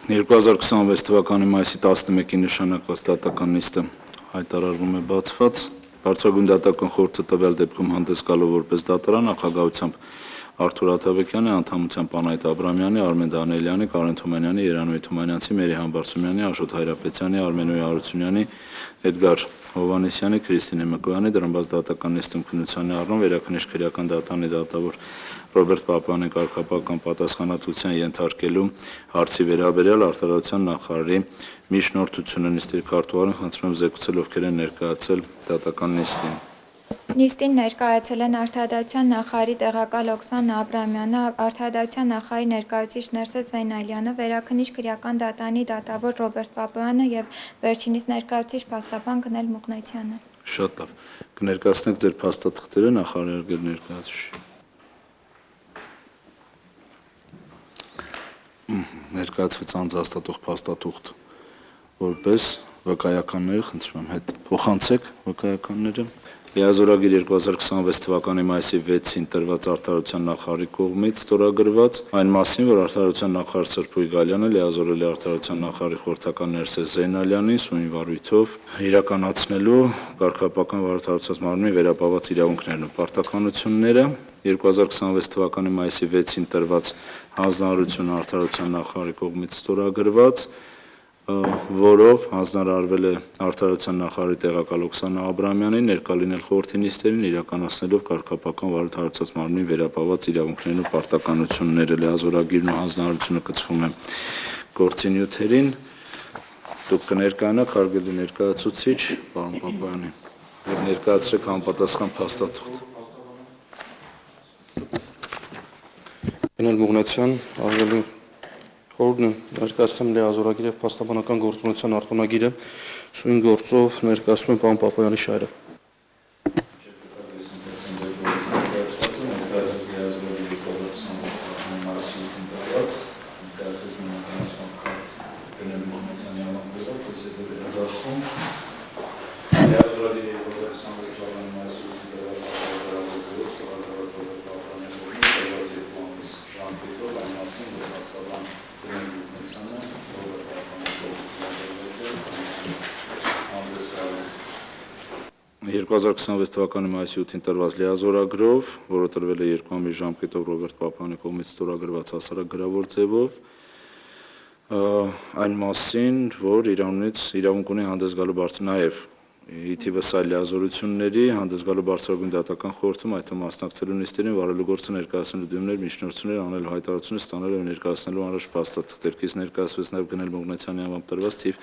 2026 թվականի մայիսի 11-ին նշանակված դատական նիստը հայտարարվում է բացված։ Բարձրագույն դատական խորհուրդը տվյալ դեպքում հանդես գալով որպես դատարան նախագահությամբ Արթուր Աթաբեկյանի, անդամությամբ Անահիտ Աբրամյանի, Արմեն Դանիելյանի, Կարեն Թումանյանի, Երանուհի Թումանյանցի, Մերիհան Բարսումյանի, Աշոտ Հայրապետյանի, Արմենուհի Հարությունյանի, Էդգար Հովհաննիսյանի, Քրիստինե Մկոյանի դրամբաց դատական նիստում քննության առնում վերաքննիչ քրեական դատարանի դատավոր Ռոբերտ Պապյանի կարգապահական պատասխանատվության ենթարկելու հարցի վերաբերյալ արտարության նախարարի միջնորդությունը նիստի քարտուղարին խնդրում եմ զեկուցել ովքեր են ներկայացել դատական նիստին։ Նիստին ներկայացել են Արտադրության նախարարի տեղակալ Օքսանա Աբրամյանը, Արտադրության նախարարի ներկայացուցիչ Ներսես Զեյնալյանը, վերաքննիչ քրեական դատարանի դատավոր Ռոբերտ Պապյանը եւ վերջինիս ներկայացուցիչ փաստաբան Գնել Մուկնեցյանը։ Շատ լավ։ Կներկայացնեք ձեր փաստաթղթերը նախարարի ներկայացուցիչ։ Ներկայացված անձաստատող փաստաթուղթ որպես վկայականներ, խնդրում եմ հետ փոխանցեք վկայականները։ Լիազորագիր 2026 թվականի մայիսի 6-ին տրված արտադրության նախարարի կողմից ստորագրված այն մասին, որ արտադրության նախարար Սրփուի Գալյանը լիազորել է արտադրության նախարարի խորհրդական Ներսես Զեյնալյանին սույն վարույթով իրականացնելու կարգապահական վարորդացած մարմնի վերապահված իրավունքներն ու պարտականությունները 2026 թվականի մայիսի 6-ին տրված հանձնարարությունը արտադրության նախարարի կողմից ստորագրված որով հանձնարարվել է արտադրության նախարարի տեղակալ Օքսանա Աբրամյանին ներկա լինել խորհրդի նիստերին իրականացնելով կարգապահական վարորդացած մարմնի վերապահված իրավունքներն ու պարտականությունները լիազորագիրն ու հանձնարարությունը կցվում է գործի նյութերին դուք կներկայանաք հարգելի ներկայացուցիչ պարոն Պապայանի եւ ներկայացրեք համապատասխան փաստաթուղթ Գնել Մուկնեցյան հարգելի Խորհուրդն ներկայացնում լիազորագիր եւ փաստաբանական գործունեության արտոնագիրը սույն գործով ներկայացնում է պարոն Պապայանի շահերը։ թվականի մայիսի 8-ին տրված լիազորագրով, որը տրվել է 2 ամիս ժամկետով Ռոբերտ Պապյանի կողմից ստորագրված հասարակագրավոր ձևով, այն մասին, որ իրավունք ունի հանդես գալու նաև ի թիվս այլ լիազորությունների հանդես գալու բարձրագույն դատական խորհրդում այդ մասնակցելու նիստերին վարելու գործը ներկայացնելու դիմներ, միջնորդություններ, անելու հայտարարություններ, ստանալու եւ ներկայացնելու անհրաժեշտ փաստաթղթերից ներկայացվեց նաև Գնել Մուկնեցյանի անվամբ տրված թիվ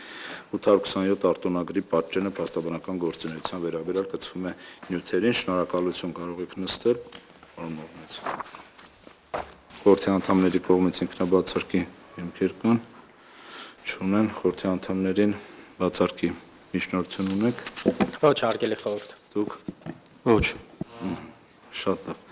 827 արտոնագրի պատճենը փաստաբանական գործունեության վերաբերյալ կցվում է նյութերին։ Շնորհակալություն, կարող եք նստել, պարոն Մուկնեցյան։ Խորհրդի անդամների կողմից ինքնաբացարկի հիմքեր կան, չունեն, խորհրդի անդամներին բացարկի միջնորդություն ունեք։ Ոչ, հարգելի խորհուրդ։ Դուք։ Ոչ։ Շատ լավ։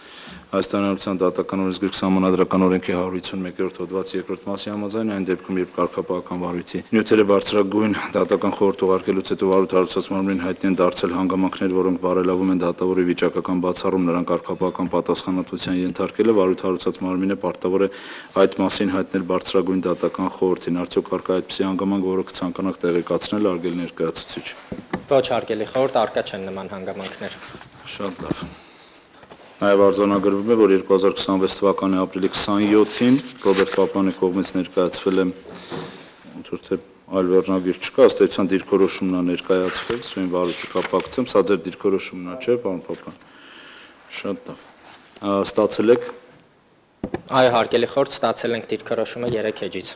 Հայաստանյան դատական օրենսգրքի սահմանադրական օրենքի 151-րդ հոդվածի 2-րդ մասի համաձայն այն դեպքում, երբ կարգապահական վարույթի նյութերը բարձրագույն դատական խորհուրդ ուղարկելուց հետո վարույթ հարուցած մարմնին հայտնի են դարձել հանգամանքներ, որոնք բարելավում են դատավորի վիճակական բացառում նրան կարգապահական պատասխանատվության ենթարկելը, վարույթ հարուցած մարմինը պարտավոր է այդ մասին հայտնել բարձրագույն դատական խորհրդին։ Արդյոք կարգա այդպիսի հանգամանք, որը կցանկանաք տեղեկացնել արգել ներկայացուցիչ։ Ոչ, հարգելի խորհուրդ, արկա չեն նման հանգամանքներ։ Շատ լավ։ Նաև արձանագրվում է, որ 2026 թվականի ապրիլի 27-ին Ռոբերտ Պապյանի կողմից ներկայացվել է թե այլ վերնագիր չկա, ըստ էության դիրքորոշումն է ներկայացվել, սույն վարույթի կապակցությամբ, սա ձեր դիրքորոշումն է, չէ՞, պարոն Պապյան։ Շատ լավ։ Ստացել եք։ Այո, հարգելի խորհուրդ, ստացել ենք դիրքորոշումը 3 էջից։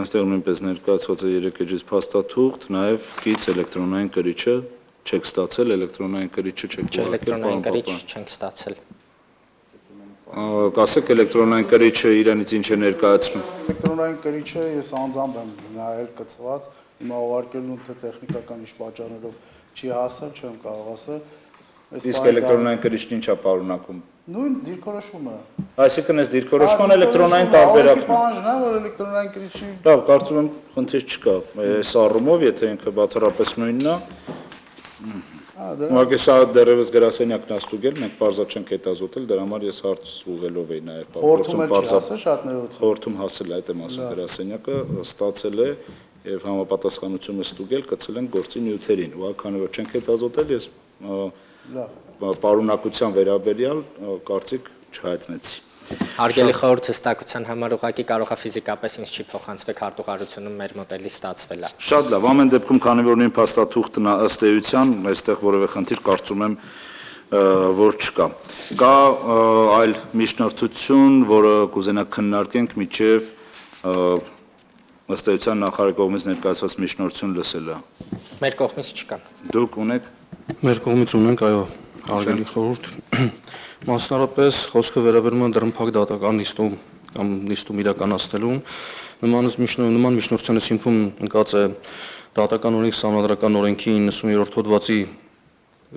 Այստեղ նույնպես ներկայացված է 3 էջից փաստաթուղթ, նաև գիծ էլեկտրոնային կրիչը չեք ստացել, էլեկտրոնային կրիչը չեք ուղարկել, էլեկտրոնային կրիչ չենք ստացել։ Կասեք էլեկտրոնային կրիչը իրենից ինչ է ներկայացնում։ Էլեկտրոնային կրիչը ես անձամբ եմ նայել կցված, հիմա ուղարկելուն թե տեխնիկական ինչ պատճառներով չի հասել, չեմ կարող ասել։ Իսկ էլեկտրոնային կրիչն ինչ է պարունակում։ Նույն դիրքորոշումը։ Այսինքն այս դիրքորոշման էլեկտրոնային տարբերակն է։ Բանջն է, որ էլեկտրոնային կրիչի։ Լավ, կարծում եմ խնդիր չկա։ Այս առումով, եթե ինքը բացառապես նույնն է, Ուղղակի սա դեռևս գրասենյակն է ստուգել, մենք բարձա չենք հետազոտել, դրա համար ես հարց ուղղելով էի նաև Խորհրդում էլ չի ասել շատ ներողություն։ խորհրդում հասել է այդ եմ ասում գրասենյակը ստացել է եւ համապատասխանությունը ստուգել կցել են գործի նյութերին։ Ուղղակի քանի որ չենք հետազոտել, ես պարունակության վերաբերյալ կարծիք չհայտնեցի։ Հարգելի խորհուրդ հստակության համար ուղղակի կարող է ֆիզիկապես ինձ չի փոխանցվեք հարտուղարությունը մեր մոդելի ստացվել է։ Շատ լավ, ամեն դեպքում քանի որ նույն փաստաթուղթն է ըստ էության, այստեղ որևէ խնդիր կարծում եմ որ չկա։ Կա այլ միջնորդություն, որը կուզենա քննարկենք միջև ըստ էության նախարարի կողմից ներկայացված միջնորդություն լսելը։ Մեր կողմից չկա։ Դուք ունեք։ Մեր կողմից ունենք, այո, հարգելի խորհուրդ։ Մասնարարպես խոսքը վերաբերում է դրամփակ դատական նիստում կամ նիստում իրականացնելուն։ Նման միջնորդության հիմքում ընկած է դատական օրենքի սահմանադրական օրենքի 90-րդ հոդվածի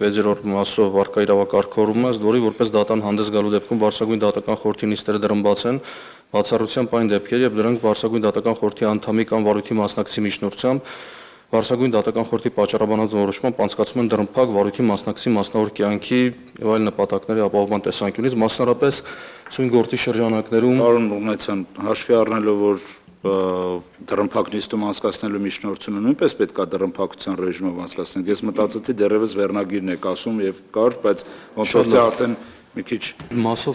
6-րդ մասով վարկա իրավակարգավորումը, ըստ որի որպես դատան հանդես գալու դեպքում բարձրագույն դատական խորհրդի նիստերը դրամբաց են բացառությամբ այն դեպքեր, երբ դրանք բարձրագույն դատական խորհրդի անդամի կամ վարույթի մասնակցի միջնորդությամբ Վարշագույն դատական խորհրդի պատճառաբանած որոշմամբ անցկացում են դրամփակ վարույթի մասնակցի մասնավոր կյանքի եւ այլ նպատակների ապահովման տեսանկյունից, մասնարարպես ցույց գործի շրջանակներում Պարոն Ուղնեցյան, հաշվի առնելով որ դրամփակ նիստում անցկացնելու միջնորդությունը նույնպես պետք է դրամփակության ռեժիմով անցկացնել։ Ես մտածեցի դեռևս վերնագիրն եք ասում եւ կար, բայց ոնց որ թե արդեն մի քիչ մասով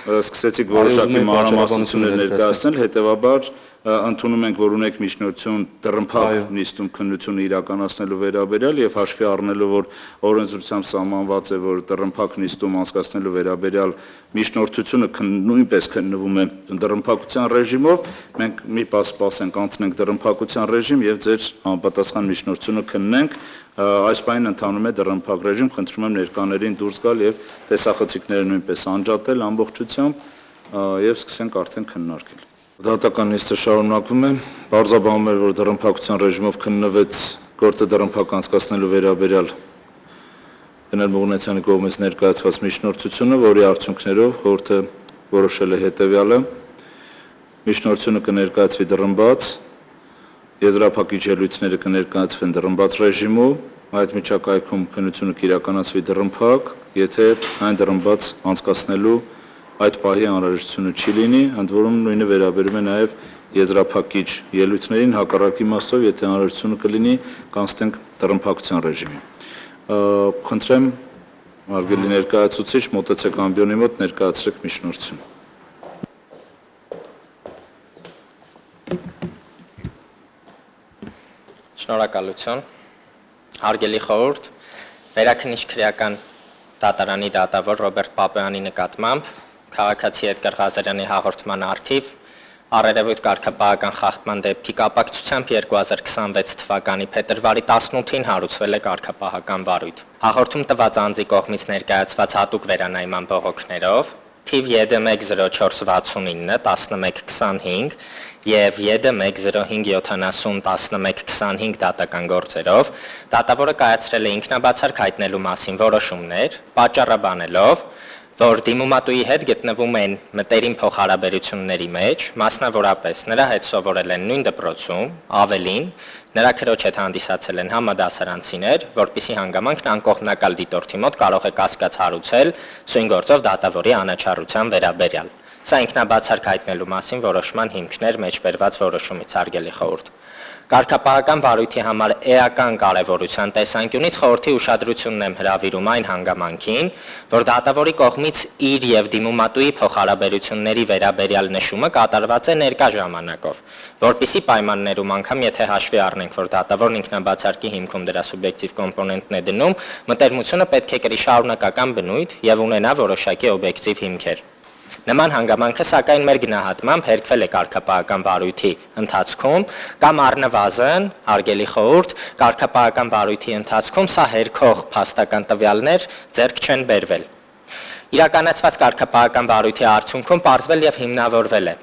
սկսեցիք որոշակի մանրամասնություններ ներկայացնել, հետեւաբար ընդունում ենք, որ ունեք միջնորդություն դրամփակ նիստում քննությունը իրականացնելու վերաբերյալ եւ հաշվի առնելով, որ օրենսդրությամբ սահմանված է, որ դրամփակ նիստում անցկացնելու վերաբերյալ միջնորդությունը նույնպես քննվում է դրամփակության ռեժիմով, մենք մի պահ սպասենք, անցնենք դրամփակության ռեժիմ եւ ձեր համապատասխան միջնորդությունը քննենք, այս պահին ընթանում է դրամփակ ռեժիմ, խնդրում եմ ներկաներին դուրս գալ եւ տեսախցիկները նույնպես անջատել ամբողջությամբ եւ սկսենք արդեն քննարկել։ Դատական նիստը շարունակվում է, բարձրաբանում էր, որ դրամփակության ռեժիմով քննվեց գործը դրամփակ անցկացնելու վերաբերյալ Գնել Մուղնեցյանի կողմից ներկայացված միջնորդությունը, որի արդյունքներով խորհուրդը որոշել է հետևյալը. Միջնորդությունը կներկայացվի դրամբաց, եզրափակիչ ելույթները կներկայացվեն դրամբաց ռեժիմով, այդ միջակայքում քննությունը կիրականացվի դրամփակ, եթե այն դրամբաց անցկացնելու այդ պահի անհրաժեշտությունը չի լինի, ընդ որում նույնը վերաբերում է նաև եզրափակիչ ելույթներին, հակառակ իմաստով, եթե անհրաժեշտությունը կլինի, կանցնենք դրամփակության ռեժիմի։ Խնդրեմ, հարգելի ներկայացուցիչ, մոտեցեք ամբիոնի մոտ, ներկայացրեք միջնորդություն։ Շնորհակալություն։ Հարգելի խորհուրդ, վերաքննիչ քրեական դատարանի դատավոր Ռոբերտ Պապոյանի նկատմամբ քաղաքացի Էդգար Ղազարյանի հաղորդման առթիվ առերևույթ կարգապահական խախտման դեպքի կապակցությամբ 2026 թվականի փետրվարի 18-ին հարուցվել է կարգապահական վարույթ։ Հաղորդում տված անձի կողմից ներկայացված հատուկ վերանայման բողոքներով թիվ ԵԴ10469 1125 եւ ԵԴ10570 1125 դատական գործերով դատավորը կայացրել է ինքնաբացարկ հայտնելու մասին որոշումներ, պատճառաբանելով, որ դիմումատուի հետ գտնվում են մտերիմ փոխհարաբերությունների մեջ, մասնավորապես նրա հետ սովորել են նույն դպրոցում, ավելին, նրա քրոջ հետ հանդիսացել են համադասարանցիներ, որպիսի հանգամանքն անկողմնակալ դիտորդի մոտ կարող է կասկած հարուցել սույն գործով դատավորի անաչառության վերաբերյալ։ Սա ինքնաբացարկ հայտնելու մասին որոշման հիմքներ մեջբերված որոշումից հարգելի խորհուրդ։ Կարգապահական վարույթի համար էական կարևորության տեսանկյունից խորհրդի ուշադրությունն եմ հրավիրում այն հանգամանքին, որ դատավորի կողմից իր եւ դիմումատուի փոխհարաբերությունների վերաբերյալ նշումը կատարված է ներկա ժամանակով, որpիսի պայմաններում անգամ եթե հաշվի առնենք, որ դատավորն ինքնաբացարկի հիմքում դրա սուբյեկտիվ կոմպոնենտն է դնում, մտերմությունը պետք է կրի շարունակական բնույթ եւ ունենա որոշակի օբյեկտիվ հիմքեր։ Նման հանգամանքը սակայն մեր գնահատմամբ հերքվել է կարգապահական վարույթի ընթացքում կամ առնվազն, հարգելի խորհուրդ, կարգապահական վարույթի ընթացքում սա հերքող փաստական տվյալներ ձեռք չեն բերվել։ Իրականացված կարգապահական վարույթի արդյունքում պարզվել եւ հիմնավորվել է,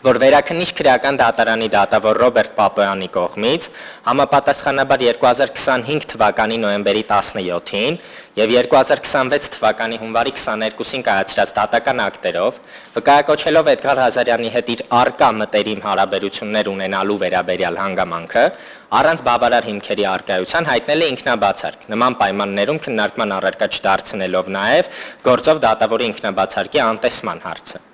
որ վերաքննիչ քրեական դատարանի դատավոր Ռոբերտ Պապոյանի կողմից համապատասխանաբար 2025 թվականի նոյեմբերի 17-ին եւ 2026 թվականի հունվարի 22-ին կայացրած դատական ակտերով վկայակոչելով Էդգար Ղազարյանի հետ իր արկա մտերիմ հարաբերություններ ունենալու վերաբերյալ հանգամանքը առանց բավարար հիմքերի արկայության հայտնել է ինքնաբացարկ նման պայմաններում քննարկման առարկա չդարձնելով նաեւ գործով դատավորի ինքնաբացարկի անտեսման հարցը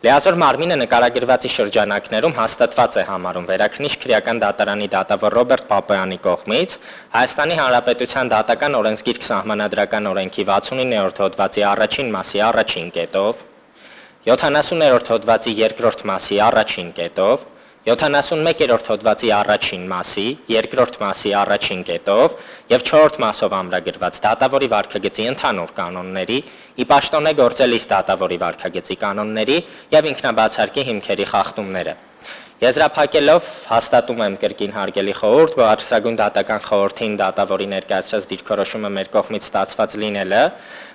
Լիազոր Մարմինը նկարագրվածի շրջանակներում հաստատված է համարում վերաքննիչ քրեական դատարանի դատավոր Ռոբերտ Պապոյանի կողմից Հայաստանի Հանրապետության դատական օրենսգիրք սահմանադրական օրենքի 69-րդ հոդվածի առաջին մասի առաջին կետով, 70-րդ հոդվածի երկրորդ մասի առաջին կետով, 71-րդ հոդվածի առաջին մասի, երկրորդ մասի առաջին կետով եւ 4-րդ մասով ամրագրված դատավորի վարքագծի ընդհանուր կանոնների, ի պաշտոնե գործելիս դատավորի վարքագծի կանոնների եւ ինքնաբացարկի հիմքերի խախտումները։ Եզրափակելով հաստատում եմ կրկին հարգելի խորհուրդ, որ Արտասագույն դատական խորհրդին դատավորի ներկայացրած դիրքորոշումը մեր կողմից ստացված լինելը,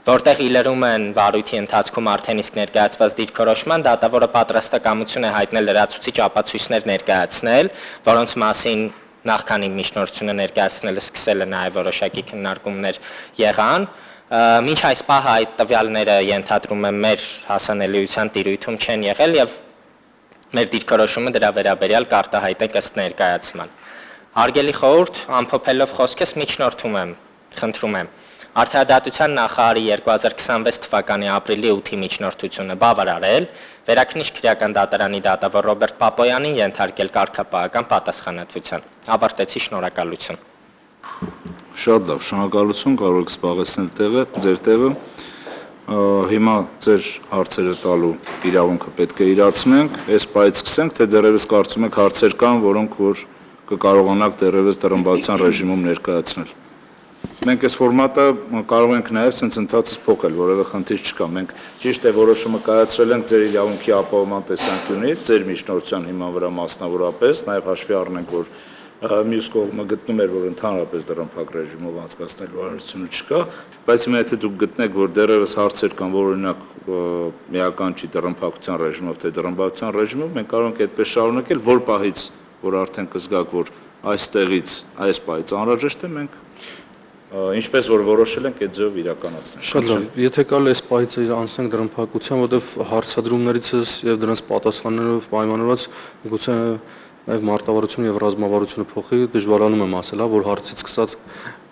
որտեղ իլրում են վարույթի ընթացքում արդեն իսկ ներկայացված դիրքորոշման, դատավորը պատրաստակամություն է հայտնել լրացուցիչ ապացույցներ ներկայացնել, որոնց մասին նախքան իմ միջնորդությունը ներկայացնելը սկսել է նաև որոշակի քննարկումներ եղան։ Մինչ այս պահը այդ տվյալները ենթադրում եմ մեր հասանելիության տիրույթում չեն եղել եւ մեր դիրքորոշումը դրա վերաբերյալ կարտահայտենք ըստ ներկայացման։ Հարգելի խորհուրդ, ամփոփելով խոսքս միջնորդում եմ, խնդրում եմ Արդարադատության նախարարի 2026 թվականի ապրիլի 8-ի միջնորդությունը բավարարել, վերաքննիչ քրեական դատարանի դատավոր Ռոբերտ Պապոյանին ենթարկել կարգապահական պատասխանատվության։ Ավարտեցի, շնորհակալություն։ Շատ լավ, շնորհակալություն, կարող եք զբաղեցնել ձեր տեղը։ Հիմա ձեր հարցերը տալու իրավունքը պետք է իրացնենք, այս պայից սկսենք, թե դեռևս կարծում եք հարցեր կան, որոնք որ կկարողանաք դեռևս տրամաբանության ռեժիմում ներկայացնել։ Մենք այս ֆորմատը կարող ենք նաև ցենց ընթացից փոխել, որևէ խնդիր չկա։ Մենք ճիշտ է որոշումը կայացրել ենք ձեր իրավունքի ապահովման տեսանկյունից, ձեր միջնորդության հիման վրա մասնավորապես, նաև հաշվի առնենք, որ մյուս կողմը գտնում էր, որ ընդհանրապես դռնփակ ռեժիմով անցկացնելու հարցությունը չկա, բայց հիմա եթե դուք գտնեք, որ դեռևս հարցեր կան, որ օրինակ միական չի դռնփակության ռեժիմով, թե դռնբացության ռեժիմով, մենք կարող ենք այդպես շարունակել, որ պահից, որ արդեն կզգաք, որ այստեղից, այս պահից անհրաժեշտ է, մենք ինչպես որ որոշել ենք այդ ձևով իրականացնենք։ Շատ լավ, եթե կարելի այս պահից անցնենք դռնփակության, որովհետև հարցադրումներից եւ դրանց պատասխաններով պայմանավորված գուցե Նաև մարտավարությունը եւ ռազմավարությունը փոխի դժվարանում եմ ասել, որ հարցից սկսած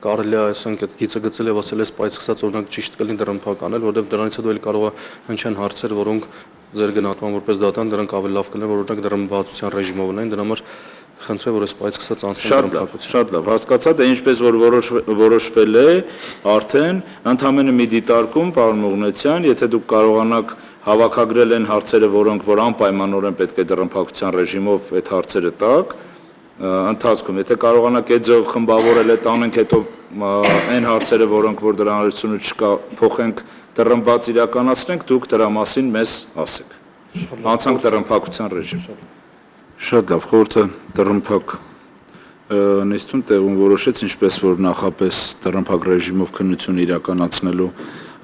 կարելի է ասենք այդ գիծը գծել եւ ասել էս պայից սկսած օրինակ ճիշտ կլինի դռնփակ անել, որովհետեւ դրանից հետո էլ կարող է հնչեն հարցեր, որոնք ձեր գնահատման որպես դատան դրանք ավելի լավ կլինեն, որ օրինակ դռնբացության ռեժիմով ունեն, դրա համար խնդրեմ, որ այս պայից սկսած անցնենք դռնփակություն։ Շատ լավ, հասկացա, դե ինչպես որ որոշվել է արդեն ընդհանրապես մի դիտարկում, պարոն Մուղնեցյան, եթե դուք կարողանաք հավաքագրել են հարցերը, որոնք որ անպայմանորեն պետք է դռնփակության ռեժիմով այդ հարցերը տակ, ընթացքում, եթե կարողանաք այդ ձևով խմբավորել է տանենք հետո այն հարցերը, որոնք որ դրա անհրաժեշտությունը չկա, փոխենք դռնբաց իրականացնենք, դուք դրա մասին մեզ ասեք։ Անցանք դռնփակության ռեժիմ։ Շատ լավ, խորհուրդը դռնփակ նիստում տեղում որոշեց, ինչպես որ նախապես դռնփակ ռեժիմով քննություն իրականացնելու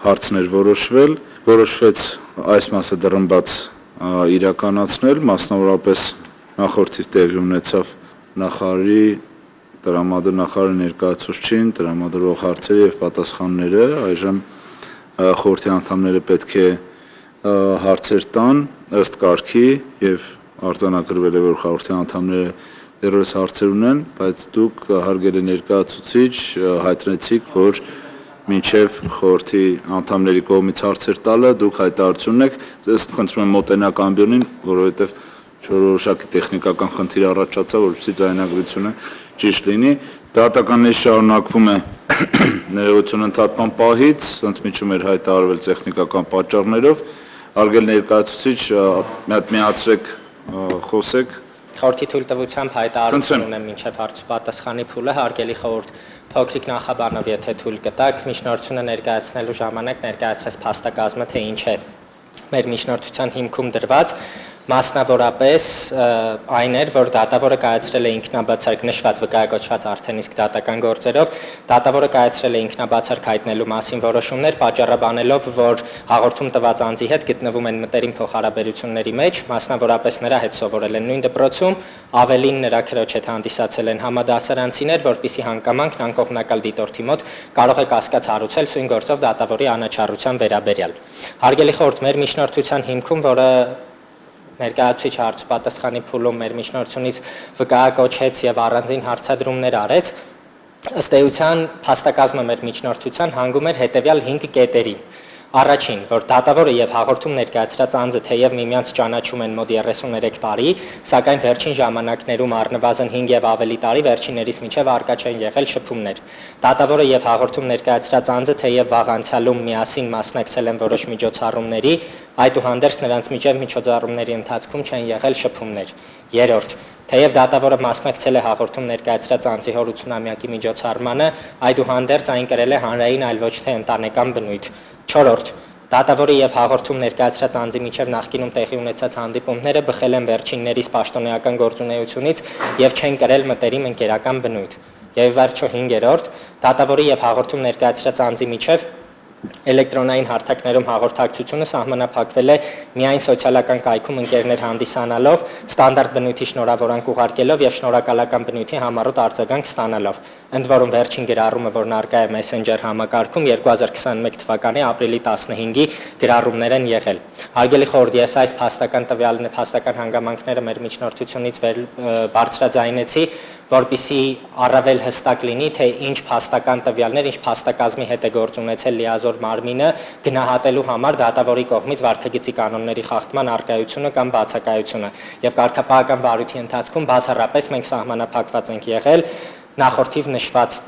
հարցներ որոշվեց այս մասը դռնբաց իրականացնել, մասնավորապես նախորդի տեղի ունեցավ նախարարի տրամադրողի ներկայացուցչին տրամադրող հարցերը եւ պատասխանները, այժմ խորհրդի անդամները պետք է հարցեր տան ըստ կարգի եւ արձանագրվել է որ խորհրդի անդամները դեռևս հարցեր ունեն, բայց դուք հարգելի ներկայացուցիչ հայտնեցիք, որ մինչև խորհրդի անդամների կողմից հարցեր տալը դուք հայտարարություն եք, ես խնդրում եմ մոտենաք ամբիոնին, որովհետև որոշակի տեխնիկական խնդիր առաջացավ, որպեսզի ձայնագրությունը ճիշտ լինի։ Դատականների շարունակվում է ներողություն ընդհատման պահից, ընդմիջում էր հայտարարվել տեխնիկական պատճառներով, հարգելի ներկայացուցիչ, մի հատ միացրեք, խոսեք։ Խորհրդի թույլտվությամբ հայտարարություն ունեմ մինչև հարց պատասխանի փուլը, հարգելի խորհուրդ, փոքրիկ նախաբանով եթե թույլ կտաք, միջնորդությունը ներկայացնելու ժամանակ ներկայացվեց փաստակազմը, թե ինչ է մեր միջնորդության հիմքում դրված, Մասնավորապես այն էր, որ դատավորը կայացրել է ինքնաբացարկ նշված վկայակոչված արդեն իսկ դատական գործերով, դատավորը կայացրել է ինքնաբացարկ հայտնելու մասին որոշումներ, պատճառաբանելով, որ հաղորդում տված անձի հետ գտնվում են մտերիմ փոխհարաբերությունների մեջ, մասնավորապես նրա հետ սովորել են նույն դպրոցում, ավելին նրա քրոջ հետ հանդիսացել են համադասարանցիներ, որպեսզի հանգամանքն անկողմնակալ դիտորդի մոտ կարող է կասկած հարուցել սույն գործով դատավորի անաչառության վերաբերյալ։ Հարգելի խորհուրդ, մեր միջնորդության հիմքում, որը ներկայացուցիչ հարցպատասխանի փուլում մեր միջնորդությունից վկայակոչեց եւ առանձին հարցադրումներ արեց, ըստ էության փաստակազմը մեր միջնորդության հանգում էր հետեւյալ 5 կետերի։ Առաջին, որ դատավորը եւ հաղորդում ներկայացրած անձը թեև միմյանց ճանաչում են մոտ 33 տարի, սակայն վերջին ժամանակներում առնվազն 5 եւ ավելի տարի վերջիններից միջև արկա չեն եղել շփումներ։ Դատավորը եւ հաղորդում ներկայացրած անձը թեև վաղ անցյալում միասին մասնակցել են որոշ միջոցառումների, այդուհանդերձ նրանց միջև միջոցառումների ընթացքում չեն եղել շփումներ։ Երրորդ, թեև դատավորը մասնակցել է հաղորդում ներկայացրած անձի հոր 80-ամյակի միջոցառմանը, այդուհանդերձ այն կրել է հանրային, այլ ոչ թե ընտանեկան բնույթ։ Չորրորդ, դատավորի եւ հաղորդում ներկայացրած անձի միջև նախկինում տեղի ունեցած հանդիպումները բխել են վերջիններիս պաշտոնեական գործունեությունից եւ չեն կրել մտերիմ ընկերական բնույթ։ Եվ վերջո 5-րդ, դատավորի եւ հաղորդում ներկայացրած անձի միջև էլեկտրոնային հարթակներում հաղորդակցությունը սահմանափակվել է միայն սոցիալական կայքում ընկերներ հանդիսանալով, ստանդարտ բնույթի շնորհավորանք ուղարկելով եւ շնորհակալական բնույթի համառոտ արձագանք ստանալով։ Ընդ որում վերջին գրառումը, որն առկա է Messenger համակարգում 2021 թվականի ապրիլի 15-ի գրառումներ են եղել։ Հարգելի խորհուրդ, ես այս փաստական հանգամանքները մեր միջնորդությունից բարձրաձայնեցի, որպեսզի առավել հստակ լինի, թե ինչ փաստական տվյալներ, ինչ փաստակազմի հետ է գործ ունեցել լիազոր մարմինը գնահատելու համար դատավորի կողմից վարքագծի կանոնների խախտման առկայությունը կամ բացակայությունը։ Եվ կարգապահական վարույթի ընթացքում բացառապես մենք սահմանափակված ենք եղել նախորդիվ նշված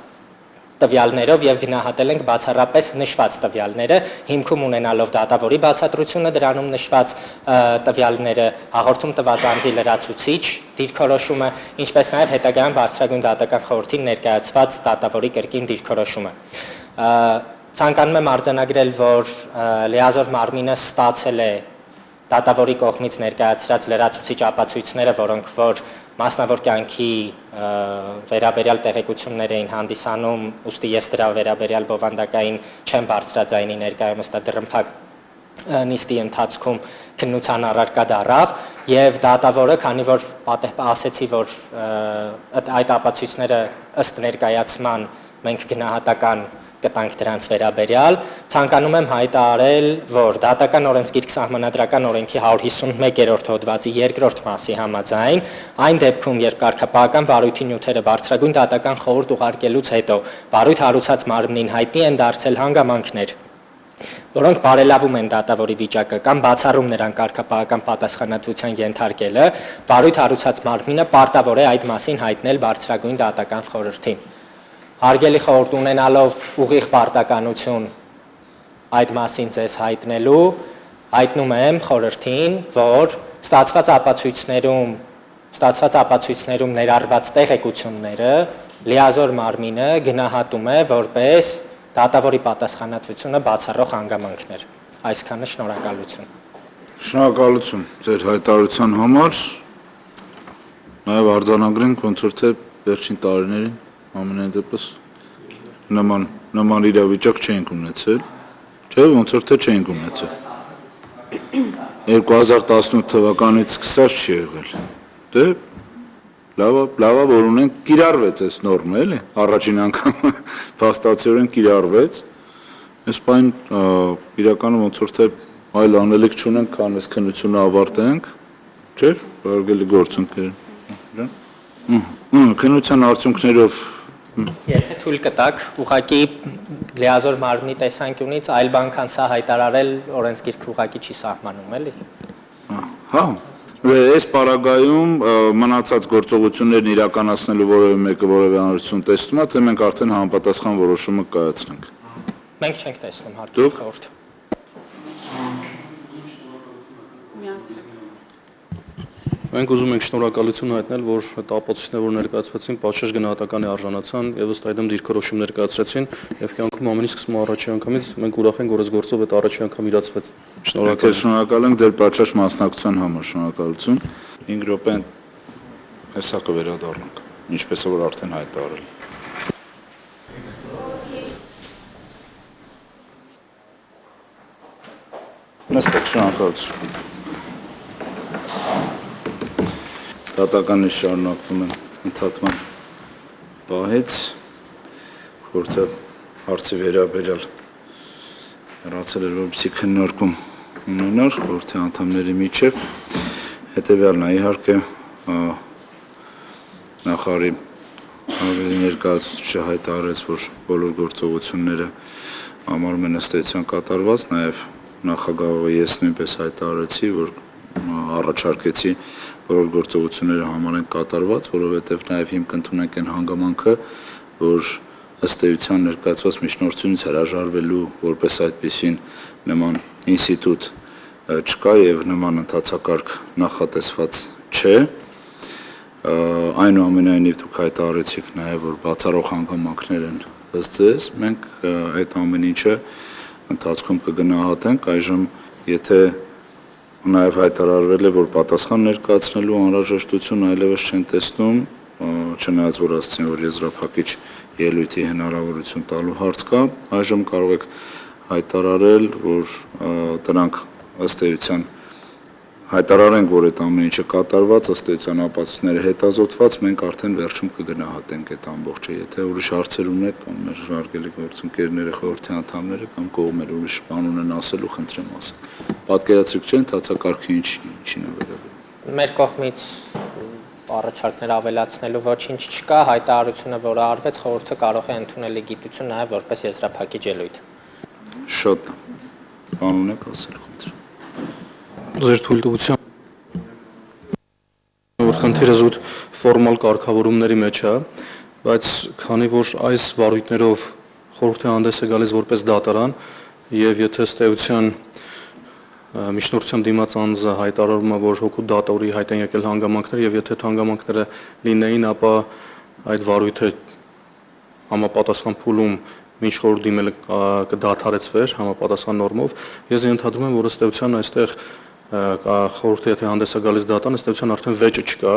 տվյալներով եւ գնահատել ենք բացառապես նշված տվյալները, հիմքում ունենալով դատավորի բացատրությունը, դրանում նշված տվյալները, հաղորդում տված անձի լրացուցիչ դիրքորոշումը, ինչպես նաեւ հետագայում բարձրագույն դատական խորհրդին ներկայացված դատավորի կրկին դիրքորոշումը։ Ցանկանում եմ արձանագրել, որ լիազոր մարմինը ստացել է դատավորի կողմից ներկայացրած լրացուցիչ ապացույցները, որոնք որ մասնավոր կյանքի վերաբերյալ տեղեկություններ էին հանդիսանում, ուստի ես դրա վերաբերյալ բովանդակային չեմ բարձրաձայնի ներկայումս դա դռնփակ նիստի ընթացքում քննության առարկա դառավ եւ դատավորը, քանի որ ասեցի, որ այդ ապացույցները ըստ ներկայացման մենք գնահատական կտանք դրանց վերաբերյալ, ցանկանում եմ հայտարարել, որ դատական օրենսգիրք սահմանադրական օրենքի 151-րդ հոդվածի 2-րդ մասի համաձայն, այն դեպքում, երբ կարգապահական վարույթի նյութերը բարձրագույն դատական խորհուրդ ուղարկելուց հետո վարույթ հարուցած մարմնին հայտնի են դարձել հանգամանքներ, որոնք բարելավում են դատավորի վիճակը կամ բացառում նրան կարգապահական պատասխանատվության ենթարկելը, վարույթ հարուցած մարմինը պարտավոր է այդ մասին հայտնել բարձրագույն դատական խորհրդին։ Հարգելի խորհուրդ, ունենալով ուղիղ պարտականություն այդ մասին ձեզ հայտնելու, հայտնում եմ խորհրդին, որ ստացված ապացույցներում ներառված տեղեկությունները լիազոր մարմինը գնահատում է որպես դատավորի պատասխանատվությունը բացառող հանգամանքներ։ Այսքանը, շնորհակալություն։ Շնորհակալություն ձեր հայտարարության համար։ Նաև արձանագրենք, ոնց որ թե վերջին տարիներին ամենայն դեպս նման իրավիճակ չենք ունեցել, չէ՞, ոնց որ թե չենք ունեցել։ 2018 թվականից սկսած չի եղել։ Դե լավա, որ ունենք կիրառվեց այս նորմը, էլի, առաջին անգամ փաստացիորեն կիրառվեց։ Այս բան իրականում ոնց որ թե այլ անելիք չունենք, քան այս քննությունը ավարտենք, չէ՞, հարգելի գործընկերներ։ Քննության արդյունքներով Եթե թույլ կտաք, ուղղակի լիազոր մարմնի տեսանկյունից այլ բան քան սա հայտարարել օրենսգիրքը ուղղակի չի սահմանում, էլի։ Հա, այս պարագայում մնացած գործողություններն իրականացնելու որևէ մեկը որևէ անհրաժեշտություն տեսնում է, թե մենք արդեն համապատասխան որոշումը կայացնենք։ Մենք չենք տեսնում, հարգելի խորհուրդ։ Մենք ուզում ենք շնորհակալություն հայտնել, որ այդ ապացույցները, որ ներկայացվեցին, պատշաճ գնահատականի արժանացան եւ ըստ այդմ դիրքորոշում ներկայացրեցին եւ կյանքում ամենից սկսում առաջի անգամից մենք ուրախ ենք, որ այս գործով այդ առաջի անգամ իրացվեց։ Շնորհակալ ենք ձեր պատշաճ մասնակցության համար, շնորհակալություն։ 5 րոպեն հեսա կվերադառնանք, ինչպես որ արդեն հայտարարել։ Նստեք, շնորհակալություն։ Դատականը շարունակվում են ընդհատման պահից, խորհուրդը հարցի վերաբերյալ հեռացել էր, որպեսզի քննարկում ունենար խորհրդի անդամների միջև, հետևյալն է, իհարկե նախարարի ավելի ներկայացուցիչը հայտարարեց, որ բոլոր գործողությունները համարում են ըստ էության կատարված, նաև նախագահը ես նույնպես հայտարարեցի, որ առաջարկեցի բոլոր գործողությունները համարեն կատարված, որովհետև նաև հիմք ընդունենք այն հանգամանքը, որ ըստ էության ներկայացված միջնորդությունից հրաժարվելու որպես այդպիսին նման ինստիտուտ չկա եւ նման ընթացակարգ նախատեսված չէ։ Այնուամենայնիվ դուք հայտարարեցիք նաև, որ բացառող հանգամանքներ են ըստ ձեզ, մենք այդ ամեն ինչը ընթացքում կգնահատենք, այժմ եթե նաև հայտարարվել է, որ պատասխան ներկայացնելու անհրաժեշտություն այլևս չեն տեսնում, չնայած որ ասացին, որ եզրափակիչ ելույթի հնարավորություն տալու հարց կա, այժմ կարող եք հայտարարել, որ դրանք ըստ էության հայտարարենք, որ այդ ամեն ինչը կատարված, ըստ էության ապացույցները հետազոտված, մենք արդեն վերջում կգնահատենք այդ ամբողջը, եթե ուրիշ հարցեր ունեք կամ մեր հարգելի գործընկերները, խորհրդի անդամները կամ կողմերը ուրիշ բան ունեն ասելու, խնդրեմ ասեք։ Պատկերացրիք չէ, ընթացակարգը ինչին է վերաբերում։ Մեր կողմից առաջարկներ ավելացնելու ոչինչ չկա, հայտարարությունը, որը արվեց, խորհուրդը կարող է ընդունել գիտություն նաև որպես եզրափակիչ ելույթ։ Շատ բան ունեք ասելու, խնդրեմ։ Ձեր թույլտվությամբ որ խնդիրը զուտ ֆորմալ կարգավորումների մեջ է, բայց քանի որ այս վարույթներով խորհուրդը հանդես է գալիս որպես դատարան եւ եթե ըստ էության միջնորդության դիմաց անձը հայտարարում է, որ հոգու դատորի հայտ են եկել հանգամանքներ եւ եթե հանգամանքները լինեին, ապա այդ վարույթը համապատասխան փուլում ինչ խորհուրդ դիմել կդադարեցվեր համապատասխան նորմով, ես ենթադրում եմ, որ ըստ էության այստեղ խորհուրդը եթե հանդես է գալիս դատան, ըստ էության արդեն վեճը չկա,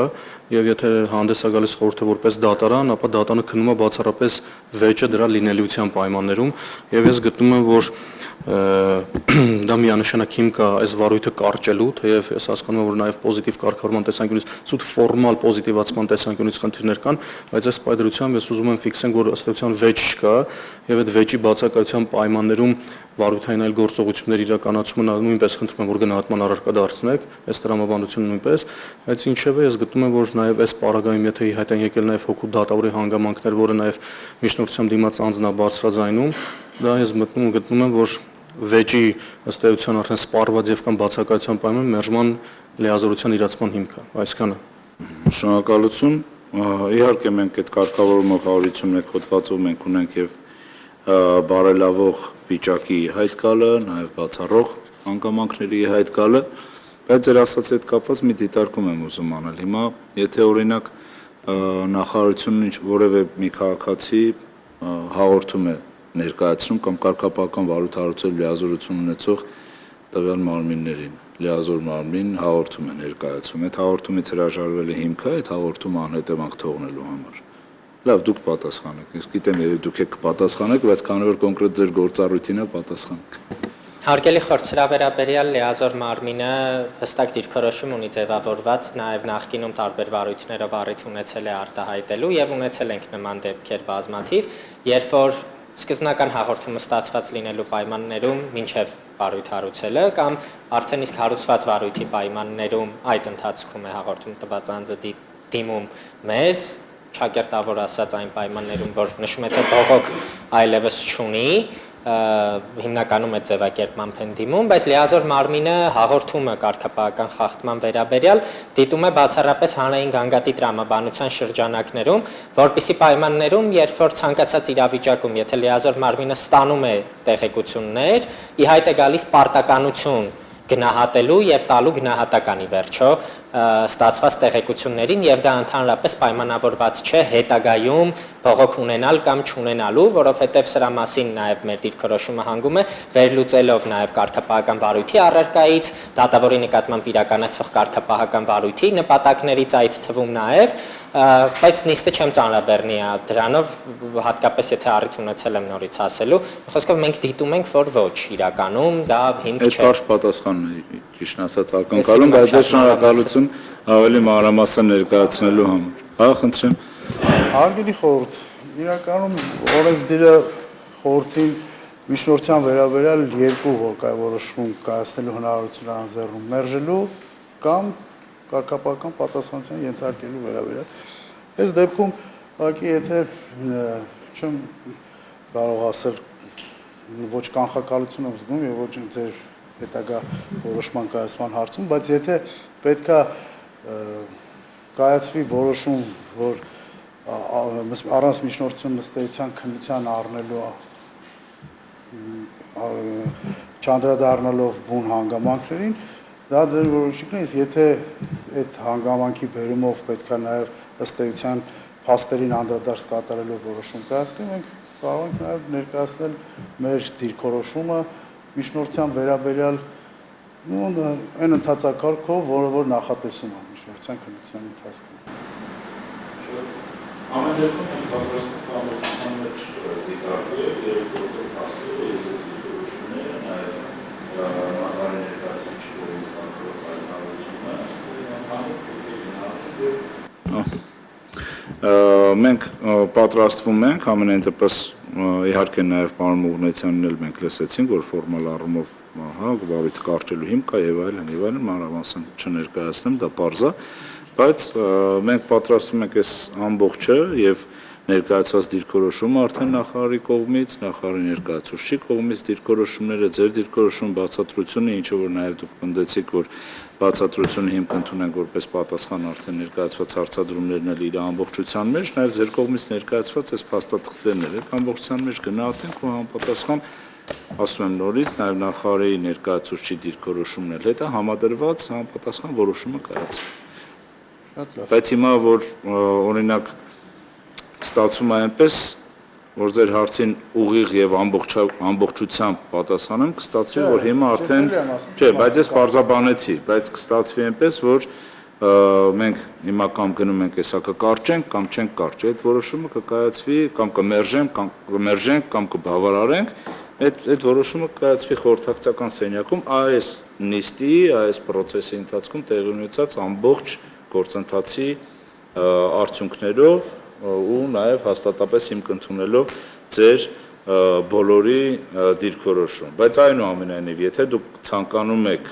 եւ եթե հանդես է գալիս խորհուրդը որպես դատարան, ապա դատանը քննում է բացառապես վեճը դրա լինելիության պայմաններում, եւ ես գտնում եմ, որ դա միանշանակ հիմք է այս վարույթը կարճելու, թեև ես հասկանում եմ, որ նաև պոզիտիվ կարգավորման տեսանկյունից, սուտ ֆորմալ պոզիտիվացման տեսանկյունից խնդիրներ կան, բայց այս պայմանությամբ ես ուզում եմ ֆիքսենք, որ ըստ էության վեճ չկա, եւ այդ վեճի բացակայության պայմաններում վարույթային այլ գործողություններ իրականացումը նույնպես խնդրում եմ, որ գնահատման առարկա դարձնեք, այս տրամաբանությունը նույնպես, բայց ինչևէ ես գտնում եմ, որ նաև այս պարագայում եթե հայտ են եկել նաև հոգու դատավորի հանգամանքներ, որը նաև միջնորդությամբ դիմաց անձն է բարձրաձայնում, դա ես գտնում եմ, որ վեճի ըստ էության արդեն սպառված եւ կամ բացակայության պայման մերժման լիազորության իրացման հիմք է, այսքանը։ Շնորհակալություն։ Իհարկե մենք այդ կարգավորումը 151 հոդվածով մենք ունենք եւ բարելավող վիճակի հայտ գալը, նաև բացառող հանգամանքների հայտ գալը, բայց ձեր ասացի հետ կապված մի դիտարկում եմ ուզում անել։ Հիմա եթե օրինակ նախարարությունն ինչ որևէ մի քաղաքացի հաղորդում է ներկայացնում կամ կարգապահական վարույթ հարուցել լիազորություն ունեցող տվյալ մարմիններին, լիազոր մարմին հաղորդում է ներկայացում, այդ հաղորդումից հրաժարվելու հիմքը այդ հաղորդումը անհետևանք թողնելու համար։ Լավ, դուք պատասխանեք։ Ես գիտեմ, երբ դուք եք պատասխանեք, բայց քանի որ կոնկրետ ձեր գործառույթին է, պատասխանեք։ Հարգելի խորհուրդ, սրա վերաբերյալ լիազոր մարմինը հստակ դիրքորոշում ունի ձևավորված, նաև նախկինում տարբեր վարույթներով առիթ ունեցել է արտահայտելու եւ ունեցել ենք նման դեպքեր բազմաթիվ, երբ որ սկզբնական հաղորդումը ստացված լինելու պայմաններում մինչև վարույթ հարուցելը կամ արդեն իսկ հարուցված վարույթի պայմաններում այդ ընթացքում է հաղորդում տված անձը դիմում մեզ ճակերտավոր ասած այն պայմաններում, որ նշում է, թե բողոք այլևս չունի, հիմնականում այդ ձևակերպմամբ են դիմում, բայց լիազոր մարմինը հաղորդումը կարգապահական խախտման վերաբերյալ դիտում է բացառապես հանրային գանգատի տրամաբանության շրջանակներում, որպիսի պայմաններում, երբ որ ցանկացած իրավիճակում, եթե լիազոր մարմինը ստանում է տեղեկություններ, ի հայտ է գալիս պարտականություն գնահատելու եւ տալու գնահատականի վերջո ստացված տեղեկություններին եւ դա ընդհանրապես պայմանավորված չէ հետագայում բողոք ունենալ կամ չունենալու, որովհետեւ սրա մասին նաեւ մեր դիրքորոշումը հանգում է վերլուծելով նաեւ կարգապահական վարույթի առարկայից, դատավորի նկատմամբ իրականացվող կարգապահական վարույթի նպատակներից, այդ թվում նաեւ, բայց նիստը չեմ ծանրաբեռնի դրանով, հատկապես եթե առիթ ունեցել եմ նորից ասելու, խոսքով մենք դիտում ենք, որ ոչ, իրականում դա հիմք չէ։ Այդ կարճ պատասխանն է, ճիշտ ասած, ակնկալում, բայց ձեր շնորհակալություն ավելի մանրամասն ներկայացնելու համար։ Հա, խնդրեմ։ Հարգելի խորհուրդ, իրականում օրենսդիրը խորհրդին միջնորդության վերաբերյալ երկու որոշում կայացնելու հնարավորություն անձեռնում մերժելու կամ կարգապահական պատասխանատվության ենթարկելու վերաբերյալ։ Այս դեպքում ուղղակի եթե չեմ կարող ասել ոչ կանխակալություն եմ զգում եւ ոչ ձեր հետագա որոշման կայացման հարցում, բայց եթե պետքա կայացվի որոշում, որ առանց միջնորդություն նստեյության քննության առնելու չանդրադառնալով բուն հանգամանքներին, դա ձեր որոշումն է, եթե այդ հանգամանքի բերումով պետքա նաև ըստ էության փաստերին անդրադարձ կատարելով որոշում կայացնի, մենք կարող ենք նաև ներկայացնել մեր դիրքորոշումը միջնորդության վերաբերյալ այն ընթացակարգով, որ նախատեսում է միջնորդության քննության ընթացքում։ Ամեն դեպքում մենք պատրաստվում ենք մեջ դիտարկել եւ գործող փաստերը եւ դիրքորոշումները նաև նախարարի ներկայացուցիչ կողմից կատարված հայտարարությունը մենք պատրաստվում ենք ամենայն դեպս իհարկե նաև պարոն Մուղնեցյանին էլ մենք լսեցինք, որ ֆորմալ առումով վարույթ կարճելու հիմք կա եւ այլն մանրամասն չներկայացնեմ, դա պարզ է, բայց մենք պատրաստվում ենք այս ամբողջը եւ ներկայացված դիրքորոշումը արդեն նախարարի կողմից, նախարարի ներկայացուցչի կողմից դիրքորոշումները, ձեր դիրքորոշում բացատրությունը, ինչը որ նաև դուք պնդեցիք, որ բացատրությունը հիմք ընդունենք որպես պատասխան արդեն ներկայացված հարցադրումներն էլ իր ամբողջության մեջ, նաև ձեր կողմից ներկայացված այս փաստաթղթերն էլ այդ ամբողջության մեջ գնահատենք ու համապատասխան, ասում եմ նորից, նաև նախարարի ներկայացուցչի դիրքորոշումն էլ հետո համադրված համապատասխան որոշումը կայացվի։ Բայց հիմա որ օրինակ ստացվում է այնպես, որ ձեր հարցին ուղիղ եւ ամբողջությամբ պատասխանեմ, կստացվի, որ հիմա արդեն, չէ, բայց ես պարզաբանեցի, բայց կստացվի այնպես, որ մենք հիմա կամ գնում ենք հեսա կկարճենք, կամ չենք կարճի, այդ որոշումը կկայացվի, կամ կմերժենք, կամ կբավարարենք, այդ որոշումը կայացվի խորհրդակցական սենյակում այս նիստի, այս process-ի ընթացքում տեղի ունեցած ամբողջ գործընթացի արդյունքներով ու նաև հաստատապես հիմք ընդունելով ձեր բոլորի դիրքորոշում, բայց այնուամենայնիվ, եթե դուք ցանկանում եք,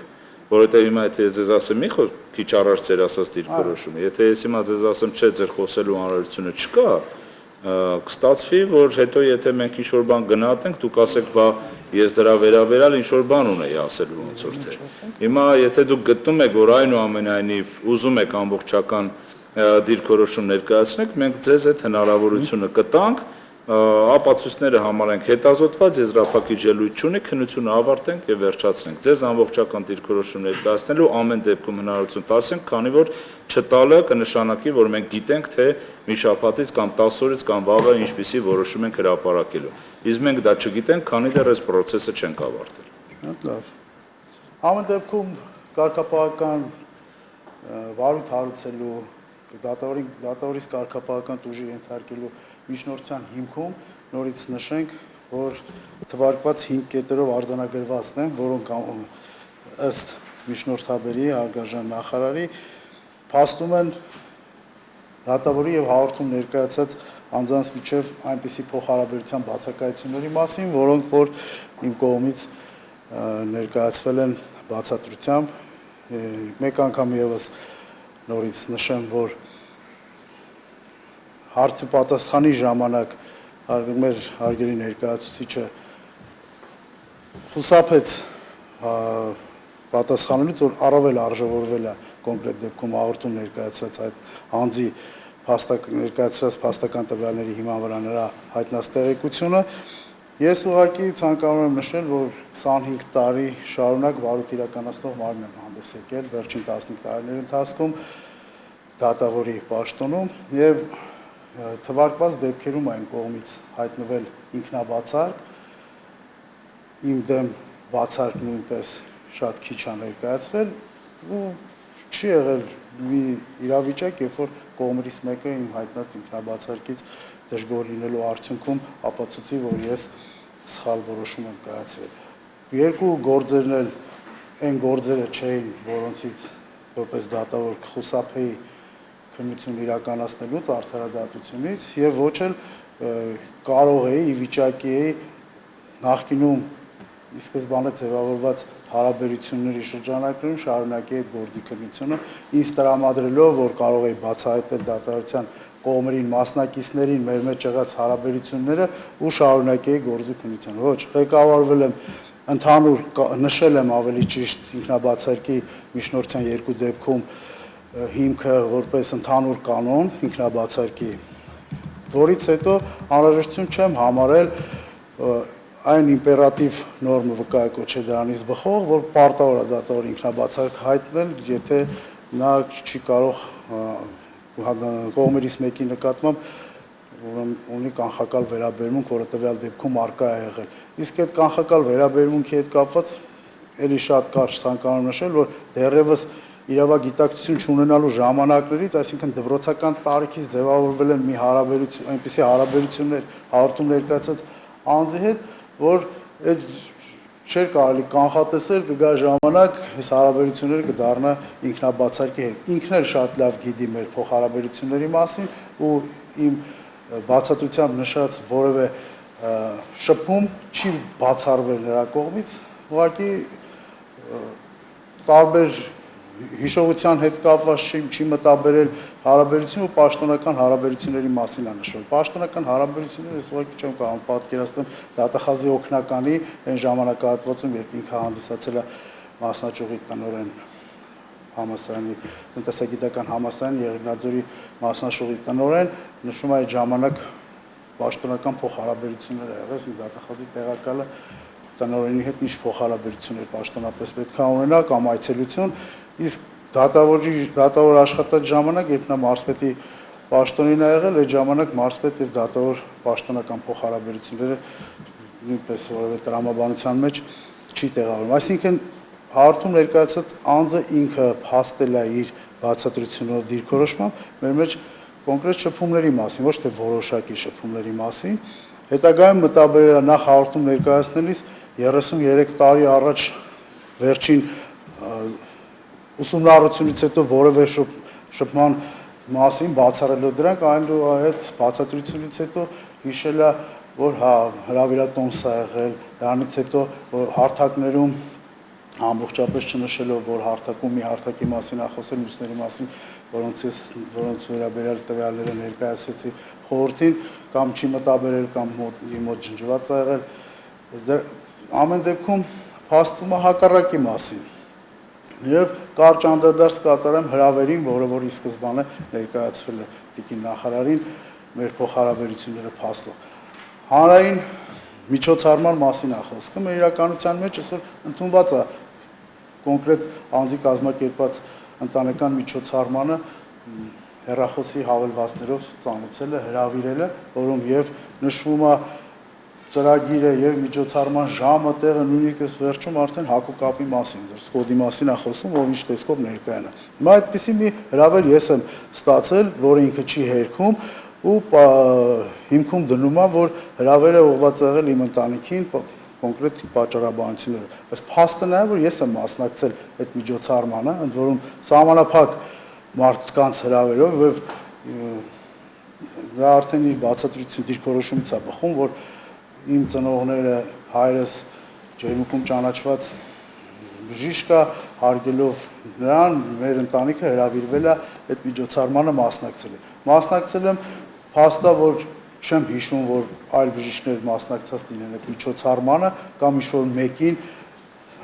որովհետև հիմա եթե ես ձեզ ասեմ, մի քիչ առաջ ձեր ասած դիրքորոշումը, եթե ես հիմա ձեզ ասեմ, չէ, ձեր խոսելու անհրաժեշտությունը չկա, կստացվի, որ հետո եթե մենք ինչ-որ բան գնահատենք, դուք ասեք, բա ես դրա վերաբերյալ ինչ-որ բան ունեի ասելու ոնց որ թե։ Հիմա եթե դուք գտնում եք, որ այնուամենայնիվ ուզում եք ամբողջական դիրքորոշում ներկայացնենք, մենք ձեզ այդ հնարավորությունը կտանք, ապացույցները համարենք հետազոտված, եզրափակիչ ելույթ չունի, քննությունը ավարտենք եւ վերջացնենք։ Ձեզ ամբողջական դիրքորոշում ներկայացնելու ամեն դեպքում հնարավորություն տալսենք, քանի որ չտալը կնշանակի, որ մենք գիտենք, թե մի շաբաթից կամ 10 օրից կամ վաղը ինչպիսի որոշում ենք հրապարակելու։ Իսկ մենք դա չգիտենք, քանի դեռ այս process-ը չենք ավարտել։ Շատ լավ։ Ամեն դեպքում կարգապահական վարույթ հարուցելու դատավորից կարգապահական տուժի ենթարկելու միջնորդության հիմքում նորից նշենք, որ թվարկված 5 կետերով արձանագրվածն են, որոնք ըստ միջնորդաբերի հարգարժան նախարարի փաստում են դատավորի եւ հաղորդում ներկայացած անձանց միջև այնպիսի փոխհարաբերության բացակայությունների մասին, որոնք որ իմ կողմից ներկայացվել են բացատրությամբ, մեկ անգամ եւս նորից նշեմ, որ հարցի պատասխանի ժամանակ մեր հարգելի ներկայացուցիչը խուսափեց պատասխանելուց, որ առավել արժևորվել է կոնկրետ դեպքում հաղորդում ներկայացրած այդ անձի ներկայացրած փաստական տվյալների հիման վրա նրա հայտնած տեղեկությունը, ես ուղղակի ցանկանում եմ նշել, որ 25 տարի շարունակ վարույթ իրականացնող մարմին եմ հանդես եկել վերջին 15 տարիների ընթացքում դատավորի պաշտոնում եւ թվարկված դեպքերում այն կողմից հայտնվել ինքնաբացարկ, իմ դեմ բացարկ նույնպես շատ քիչ է ներկայացվել ու չի եղել մի իրավիճակ, երբ որ կողմերից մեկը իմ հայտնած ինքնաբացարկից դժգոհ լինելու արդյունքում ապացուցի, որ ես սխալ որոշում եմ կայացրել։ Երկու գործերն էլ այն գործերը չէին, որոնցից որպես դատավոր կխուսափեի քննություն իրականացնելուց, արդարադատությունից եւ ոչ էլ կարող էի, ի վիճակի էի նախկինում ի սկզբանե ձևավորված հարաբերությունների շրջանակներում շարունակի այդ գործի քննությունը, ինձ տրամադրելով, որ կարող էի բացահայտել դատավարության կողմերին, մասնակիցներին մեր մեջ եղած հարաբերությունները ու շարունակեի գործի քննությունը։ Ոչ, ղեկավարվել եմ ընդհանուր նշել եմ ավելի ճիշտ ինքնաբացարկի միջնորդության երկու դեպքում հիմքը որպես ընդհանուր կանոն ինքնաբացարկի, որից հետո անհրաժեշտություն չեմ համարել այն իմպերատիվ նորմը վկայակոչել դրանից բխող, որ պարտավոր է դատավոր ինքնաբացարկ հայտնել, եթե նա չի կարող կողմերից մեկի նկատմամբ ունի կանխակալ վերաբերմունք, որը տվյալ դեպքում առկա է եղել։ Իսկ այդ կանխակալ վերաբերմունքի հետ կապված էլի շատ կարճ ցանկանում նշել, որ դեռևս իրավագիտակցություն չունենալու ժամանակներից, այսինքն դպրոցական տարիքից ձևավորվել են մի հարաբերություն, այնպիսի հարաբերություններ հաղորդում ներկայացած անձի հետ, որ այդ չէր կարելի կանխատեսել կգա ժամանակ այս հարաբերությունները կդառնա ինքնաբացարկի հետ։ Ինքն էլ շատ լավ գիտի մեր փոխհարաբերությունների մասին ու իմ բացատրությամբ նշած որևէ շփում չի բացառվել նրա կողմից, ուղղակի տարբեր հիշողության հետ կապված չի մտաբերել հարաբերություն ու պաշտոնական հարաբերությունների մասին է նշվել։ Պաշտոնական հարաբերությունները ես ուղղակի չեմ կարող պատկերացնել դատախազի օգնականի այն ժամանակահատվածում, երբ ինքը հանդիսացել է մասնաճյուղի տնօրեն համալսարանի տնտեսագիտական համալսարանի Եղեգնաձորի մասնաճյուղի տնօրեն, նշում է այդ ժամանակ պաշտոնական փոխհարաբերություններ ա եղել, դատախազի տեղակալը տնօրենի հետ ինչ փոխհարաբերություններ պաշտոնապես պետք է ունենա կամ այցելություն, իսկ դատավոր աշխատած ժամանակ, երբ նա մարզպետի պաշտոնին ա եղել, այդ ժամանակ մարզպետ եւ դատավոր պաշտոնական փոխհարաբերությունները նույնպես որևէ տրամաբանության մեջ չի տեղավորվում։ Այսինքն հարթում ներկայացած անձը ինքը փաստել է իր բացատրությունով դիրքորոշմամբ մեր մեջ կոնկրետ շփումների մասին, ոչ թե որոշակի շփումների մասին, հետագայում մտաբերել է նախ հաղորդում ներկայացնելիս 33 տարի առաջ վերջին ուսումնառությունից հետո որևէ շփման մասին բացառելով դրանք, այդ բացատրությունից հետո հիշել է, որ հա հրավիրատոմս է եղել, դրանից հետո որ հարթակներում ամբողջապես չնշելով, որ հարթակում մի հարթակի մասին է խոսել, մյուսների մասին, որոնց վերաբերյալ տվյալները ներկայացրեցի խորհրդին, կամ չի մտաբերել, կամ մոտ ջնջված է եղել, ամեն դեպքում փաստում է հակառակի մասին։ Եվ կարճ անդրադարձ կատարեմ հրավերին, որը որ ի սկզբանե ներկայացվել է տիկին նախարարին մեր փոխհարաբերությունները փաստող։ Հանրային միջոցառման մասին է խոսքը, մեր իրականության մեջ այսօր ընդունված է կոնկրետ անձի կազմակերպած ընտանեկան միջոցառմանը հեռախոսի հավելվածներով ծանոթացել է, հրավիրել է, որում եւ նշվում է ծրագիրը եւ միջոցառման ժամը, տեղը, նույնիսկ այս վերջում արդեն հակուկապի մասին, դեռ կոդի մասին է խոսում, ով ինչ տեսքով ներկայանա։ Հիմա այդպիսի մի հրավեր ես եմ ստացել, որը ինքը չի հերքում ու հիմքում դնում է, որ հրավերը ուղղված է եղել իմ ընտանիքին կոնկրետ պատճառաբանությունները։ Բայց փաստը նա է, որ ես եմ մասնակցել այդ միջոցառմանը, ընդ որում սահմանափակ մարդկանց հրավերով եւ դա արդեն իր բացատրություն դիրքորոշումից է բխում, որ իմ ծնողները հայրս ջերմուկում ճանաչված բժիշկ է, հարգելով նրան, մեր ընտանիքը հրավիրվել է այդ միջոցառմանը մասնակցել։ Մասնակցել եմ, փաստա, որ չեմ հիշում, որ այլ բժիշկներ մասնակցած լինեն այդ միջոցառմանը կամ ինչ-որ մեկին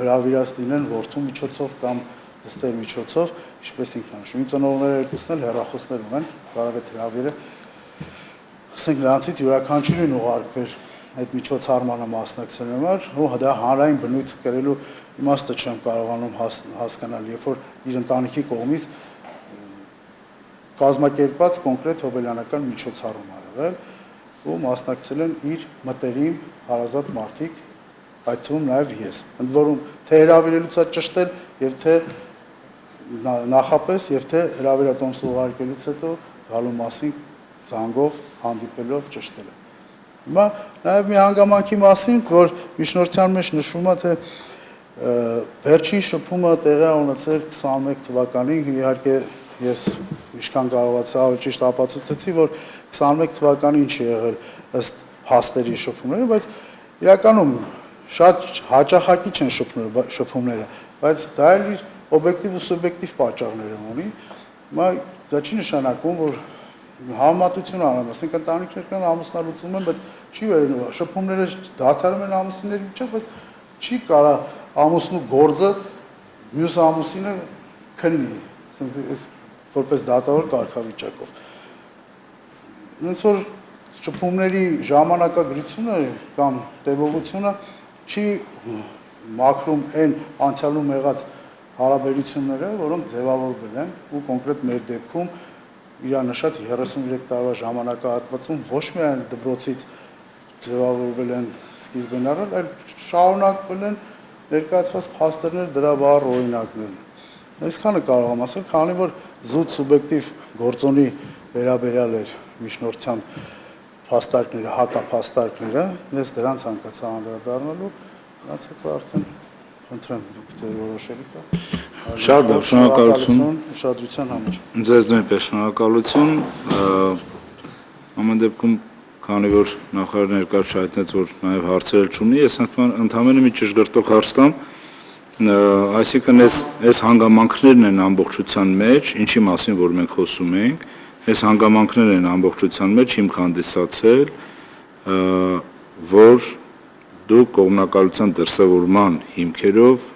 հրավիրած լինեն որդու միջոցով կամ դստեր միջոցով, ինչպես ինքն նշում։ Իմ ծնողները երկուսն էլ հեռախոսներ ունեն, կարող է հրավիրը, ասենք նրանցից յուրաքանչյուրին ուղարկվեր այդ միջոցառմանը մասնակցելու համար, ու դա հանրային բնույթ կրելու իմաստը չեմ կարողանում հասկանալ, երբ որ իր ընտանիքի կողմից կազմակերպված կոնկրետ հոբելյանական միջոցառում ա եղել, ու մասնակցել են իր մտերիմ հարազատ մարդիկ, այդ թվում նաև ես։ Ընդ որում թե հրավիրելուց է ճշտել եւ թե նախապես եւ թե հրավիրատոմս ուղարկելուց հետո գալու մասին զանգով հանդիպելով ճշտել է։ Հիմա նաև մի հանգամանքի մասին, որ միջնորդության մեջ նշվում է, թե վերջին շփումը տեղի է ունեցել 21 թվականին, իհարկե ես ինչքան կարողացա ավելի ճիշտ ապացուցեցի, որ 21 թվականին չի եղել ըստ փաստերի շփումները, բայց իրականում շատ հաճախակի չեն շփումները, բայց դա էլ իր օբյեկտիվ ու սուբյեկտիվ պատճառները ունի։ Հիմա դա չի նշանակում, որ համեմատություն անեմ, ասենք ընտանիքներ կան ամուսնալուծում են, բայց չի վերաբերում շփումները դադարում են ամուսինների միջև, բայց չի կարա ամուսնու գործը մյուս ամուսինը քննի, այս որպես դատավոր կարգավիճակով։ Ոնց որ շփումների ժամանակագրությունը կամ տևողությունը չի մաքրում այն անցյալում եղած հարաբերությունները, որոնք ձևավորվել են ու կոնկրետ մեր դեպքում իր նշած 33 տարվա ժամանակահատվածում ոչ միայն դպրոցից ձևավորվել են սկիզբն առել, այլ շարունակվել են ներկայացված փաստերներ դրա վառ օրինակներն են։ Այսքանը կարող եմ ասել, քանի որ զուտ սուբյեկտիվ գործոնի վերաբերյալ էր միջնորդության փաստարկները, հակափաստարկները, ես դրանց ցանկացա անդրադառնալու, դրանց հետո արդեն խնդրեմ դուք ձեր որոշելի կա։ Շատ լավ, շնորհակալություն ուշադրության համար։ Ձեզ նույնպես շնորհակալություն։ Ամեն դեպքում, քանի որ նախարարը ներկայացրեց հայտնեց, որ նաև հարցեր չունի, ես ընդհանրապես մի ճշգրտող հարց տամ, այսինքն այս հանգամանքներն են ամբողջության մեջ, ինչի մասին որ մենք խոսում ենք, այս հանգամանքներն են ամբողջության մեջ հիմք հանդիսացել, որ դուք կողմնակալության դրսևորման հիմքերով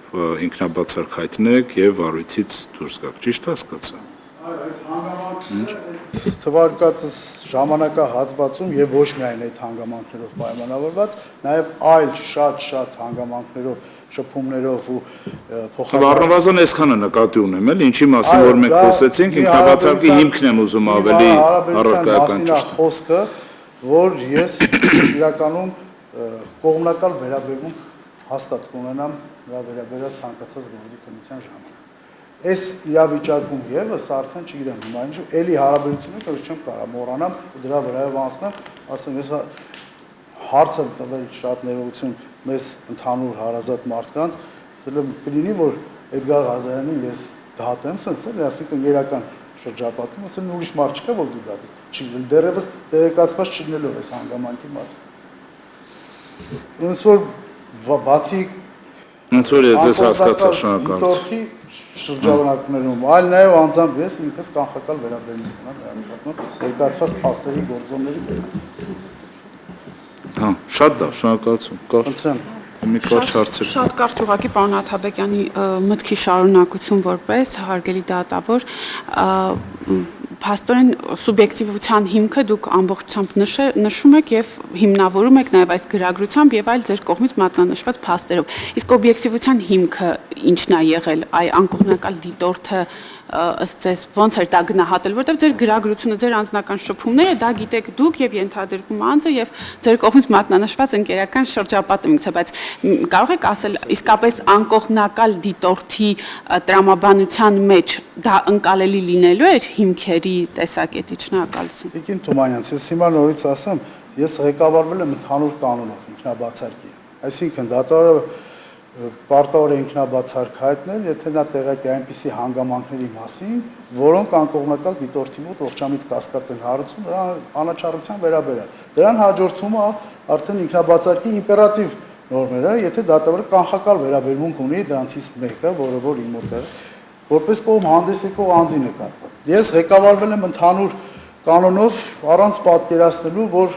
ինքնաբացարկ հայտնեք եւ վարույթից դուրս գաք, ճիշտ հասկացա։ Այդ հանգամանքները թվարկածս ժամանակահատվածում եւ ոչ միայն այդ հանգամանքներով պայմանավորված, նաեւ այլ շատ հանգամանքներով, շփումներով ու Առնվազն այսքանը նկատի ունեմ, էլ ինչի մասին որ մենք խոսեցինք, ինքնաբացարկի հիմքն եմ ուզում ավելի առարկայական ճիշտ խոսքը, որ ես իրականում կողմնակալ վերաբերմունք հաստատ կունենամ նրա վերաբերյալ ցանկացած գործի քննության ժամանակ։ Այս իրավիճակում եւս արդեն չգիտեմ, հիմա ինչ էլի հարաբերությունները որ չեմ կարող մոռանամ դրա վրայով անցնեմ, ասեմ ես հարց եմ տվել շատ ներողություն մեզ ընդհանուր հարազատ մարդկանց, ասել եմ կլինի որ Էդգար Ղազարյանին ես դատեմ, ասենց էլ ասենք երական շրջապատում, ասեմ ուրիշ մարդ չկա որ դու դատես, չի դեռևս տեղեկացված չլինելով այս հանգամանքի մասին։ Ոնց որ բացի ոնց որ ես ձեզ հասկացա, շնորհակալություն։ Շրջանակներում, այլ նաև անձամբ ես ինքս կանխակալ վերաբերմունք ունեմ նրա նկատմամբ ներկայացված փաստերի գործոնների։ Հա, շատ լավ, շնորհակալություն։ Խնդրեմ։ Մի կարճ հարցեր։ Շատ կարճ ուղղակի պարոն Աթաբեկյանի մտքի շարունակություն որպես հարգելի դատավոր փաստորեն սուբյեկտիվության հիմքը դուք ամբողջությամբ նշում եք եւ հիմնավորում եք նաեւ այս գրագրությամբ եւ այլ ձեր կողմից մատնանշված փաստերով։ Իսկ օբյեկտիվության հիմքը ինչն է եղել, այ անկողմնակալ դիտորդը ըստ ձեզ ոնց էր դա գնահատել, որտեղ ձեր գրագրությունը, ձեր անձնական շփումները դա գիտեք դուք եւ ենթադրվում անձը եւ ձեր կողմից մատնանշված ընկերական շրջապատը միգուցե, բայց կարող եք ասել իսկապես անկողմնակալ դիտորդի տրամաբանության մեջ դա ընկալելի լինելու էր հիմքերի տեսակետից։ Շնորհակալություն։ Տիկին Թումանյան, ես հիմա նորից ասեմ, ես ղեկավարվել եմ ընդհանուր կանոնով ինքնաբացարկի։ Այսինքն դատարանը պարտավոր է ինքնաբացարկ հայտնել, եթե նա տեղյակ է այնպիսի հանգամանքների մասին, որոնք անկողմնակալ դիտորդի մոտ ողջամիտ կասկած են հարուցում նրա անաչառության վերաբերյալ։ Դրան հաջորդում է արդեն ինքնաբացարկի իմպերատիվ նորմերը, եթե դատավորը կանխակալ վերաբերմունք ունի դրանցից մեկը, որը որ իմ մոտ է, որպես կողմ հանդես եկող անձի նկատմամբ։ Ես ղեկավարվել եմ ընդհանուր կանոնով առանց պատկերացնելու, որ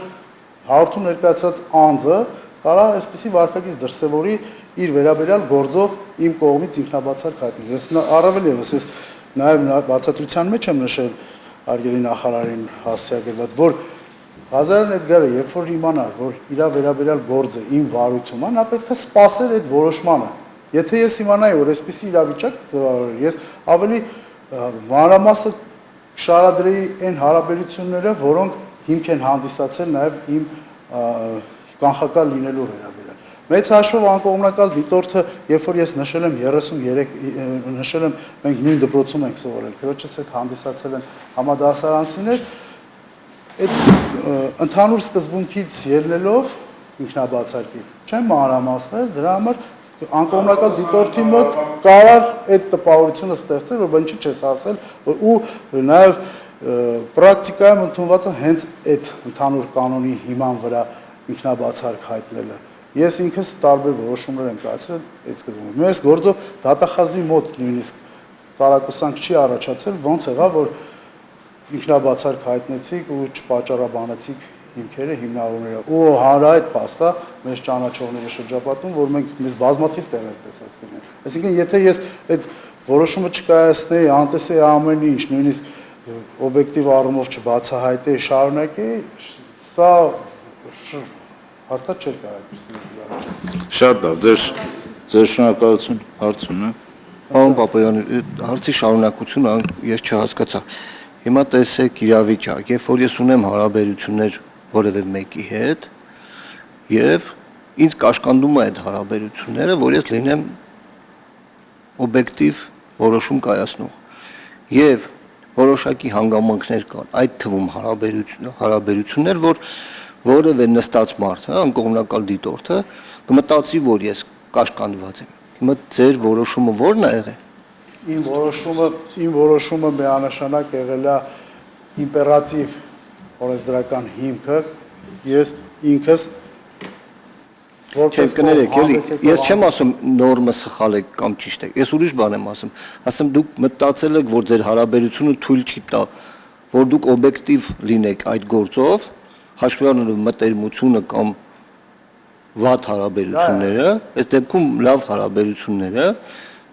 հաղորդում ներկայացած անձը կարա այսպիսի վարքագիծ դրսևորի իր վերաբերյալ գործով իմ կողմից ինքնաբացարկ հայտնել։ Ես առավել եւս ես նաեւ բացատրության մեջ եմ նշել արգելի նախարարին հասցեագրված, որ Ղազարյան Էդգարը երբ որ իմանար, որ իր վերաբերյալ գործը իմ վարույթում է, նա պետք է սպասեր այդ որոշմանը։ Եթե ես իմանայի, որ այսպիսի իրավիճակ ձևավորվի, ես ավելի մանրամասը շարադրեի այն հարաբերությունները, որոնք հիմք են հանդիսացել նաև իմ կանխակալ լինելու վերաբերյալ։ Մեծ հաշվով անկողմնակալ դիտորդը, երբ որ ես նշել եմ 33 նշել եմ, մենք նույն դպրոցում ենք սովորել, քրոջս հետ հանդիսացել են համադասարանցիներ, այդ ընդհանուր սկզբունքից ելնելով ինքնաբացարկի չեմ մանրամասներ, դրա համար անկողմնակալ դիտորդի մոտ կարար այդ տպավորությունը ստեղծել, որ բնի չես ասել, որ ու նաև պրակտիկայում ընդունված է հենց այդ ընդհանուր կանոնի հիման վրա ինքնաբացարկ հայտնելը։ Ես ինքս տարբեր որոշումներ եմ կայացրել այդ սկզբում։ Այս գործով դատախազի մոտ նույնիսկ տարակուսանք չի առաջացել, ոնց եղավ, որ ինքնաբացարկ հայտնեցիք ու չպատճառաբանեցիք հիմքերը, հիմնավորումները։ Ու հանրահայտ փաստա մեզ ճանաչողների շրջապատում, որ մենք մեզ բազմաթիվ տեղեր տեսած կլինեն։ Այսինքն, եթե ես այդ որոշումը չկայացնեի, անտեսեի ամեն ինչ, նույնիսկ օբյեկտիվ առումով չբացահայտեի, շարունակեի, սա հաստատ չէր կարող այդպիսի։ Շատ լավ, ձեր շնորհակալություն, հարց ունեք։ Պարոն Պապոյան, հարցի շարունակությունը ես չհասկացա։ Հիմա տեսեք իրավիճակ, երբ որ ես ունեմ հարաբերություններ որևէ մեկի հետ եւ ինձ կաշկանդում է այդ հարաբերությունները, որ ես լինեմ օբյեկտիվ որոշում կայացնող եւ որոշակի հանգամանքներ կան, այդ թվում հարաբերություններ, որ որևէ նստած մարդ, անկողմնակալ դիտորդը կմտածի, որ ես կաշկանդված եմ։ Հիմա ձեր որոշումը ո՞րն է եղել։ Իմ որոշումը միանշանակ եղել է իմպերատիվ օրենսդրական հիմքը, ես ինքս Չեմ կներեք, էլի, ես չեմ ասում նորմը սխալ է կամ ճիշտ է, ես ուրիշ բան եմ ասում դուք մտածել եք, որ ձեր հարաբերությունը թույլ չի տա, որ դուք օբյեկտիվ լինեք այդ գործով, հաշվի առնելով մտերմությունը կամ վատ հարաբերությունները, այս դեպքում լավ հարաբերությունները,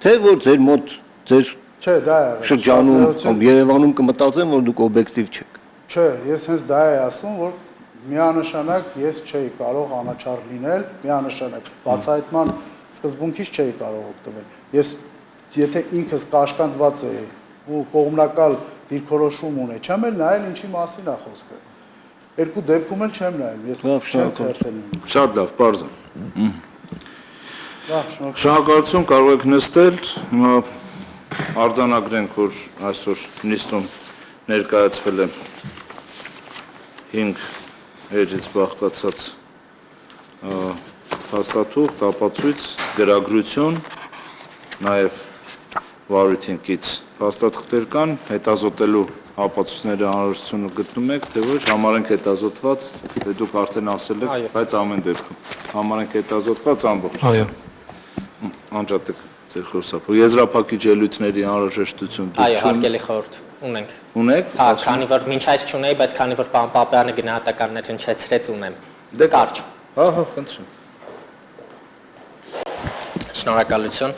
թե որ ձեր մոտ ձեր չէ, դա է շրջանում կամ Երևանում կմտածեն, որ դուք օբյեկտիվ չեք։ Չէ, ես հենց դա եմ ասում, որ միանշանակ ես չէի կարող անաչառ լինել, միանշանակ բացահայտման սկզբունքից չէի կարող օգտվել։ Ես եթե ինքս կաշկանդված էի ու կողմնակալ դիրքորոշում ունեի, չեմ էլ նայել ինչի մասին է խոսքը։ Երկու դեպքում էլ չեմ նայել, ես չեմ թերթել։ Շատ լավ, պարզ է։ Լավ, շնորհակալ։ Շնորհակալություն, կարող եք նստել։ Հիմա արձանագրենք, որ այսօր նիստում ներկայացվել է 5 էջից բաղկացած փաստաթուղթ, ապացույց, գրագրություն, նաև վարույթին կից փաստաթղթեր կան, հետազոտելու ապացույցների անհրաժեշտությունը գտնում եք, թե ոչ, համարենք հետազոտված, դե դուք արդեն ասել եք, բայց ամեն դեպքում համարենք հետազոտված ամբողջ։ Այո։ Անջատեք ձեր խոսափը։ Եզրափակիչ ելույթների անհրաժեշտություն դուք Այո, հարգելի խորհուրդ, ունենք։ ունեք։ Հա, քանի որ մինչ այս չունեի, բայց քանի որ պարոն Պապյանը գնահատականներ հնչեցրեց ունեմ։ Դե Կարճ։ Հա, խնդրեմ։ Շնորհակալություն։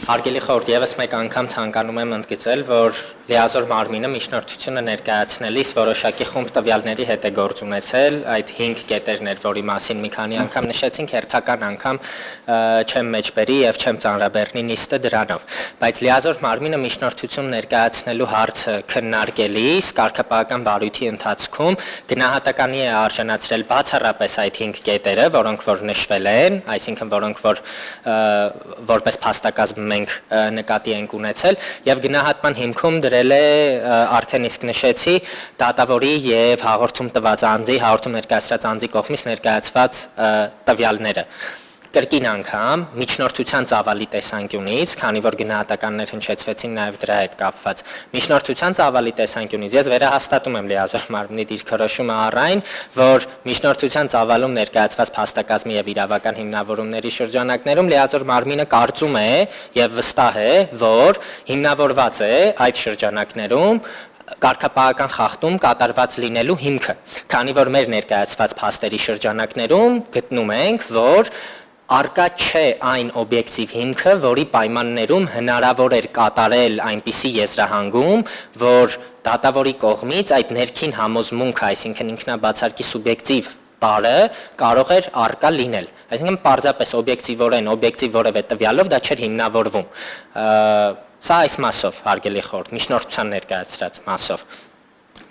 Հարգելի խորհուրդ, եւս մեկ անգամ ցանկանում եմ ընդգծել, որ լիազոր մարմինը միջնորդությունը ներկայացնելիս որոշակի խումբ տվյալների հետ է գործ ունեցել, այդ 5 կետերն էր, որի մասին մի քանի անգամ նշեցինք, հերթական անգամ չեմ մեջբերի եւ չեմ ծանրաբեռնի նիստը դրանով, բայց լիազոր մարմինը միջնորդություն ներկայացնելու հարցը քննարկելիս կարգապահական վարույթի ընթացքում գնահատականի է արժանացրել բացառապես այդ 5 կետերը, որոնք որ նշվել են, այսինքն որոնք որ որպես փաստակազմ մենք նկատի ենք ունեցել եւ գնահատման հիմքում դրել է արդեն իսկ նշեցի դատավորի եւ հաղորդում տված անձի, հաղորդում ներկայացրած անձի կողմից ներկայացված տվյալները։ Կրկին անգամ միջնորդության ծավալի տեսանկյունից, քանի որ գնահատականներ հնչեցվեցին նաև դրա հետ կապված, միջնորդության ծավալի տեսանկյունից ես վերահաստատում եմ լիազոր մարմնի դիրքորոշումը առայն, որ միջնորդության ծավալում ներկայացված փաստակազմի եւ իրավական հիմնավորումների շրջանակներում լիազոր մարմինը կարծում է եւ վստահ է, որ հիմնավորված է այդ շրջանակներում կարգապահական խախտում կատարված լինելու հիմքը, քանի որ մեր ներկայացված փաստերի շրջանակներում գտնում ենք, որ արկա չէ այն օբյեկտիվ հիմքը, որի պայմաններում հնարավոր էր կատարել այնպիսի եզրահանգում, որ դատավորի կողմից այդ ներքին համոզմունքը, այսինքն ինքնաբացարկի սուբյեկտիվ տարը կարող էր արկա լինել։ Այսինքն պարզապես օբյեկտիվ որևէ տվյալով դա չէր հիմնավորվում։ Սա այս մասով հարգելի խորհուրդ, միջնորդության ներկայացրած մասով։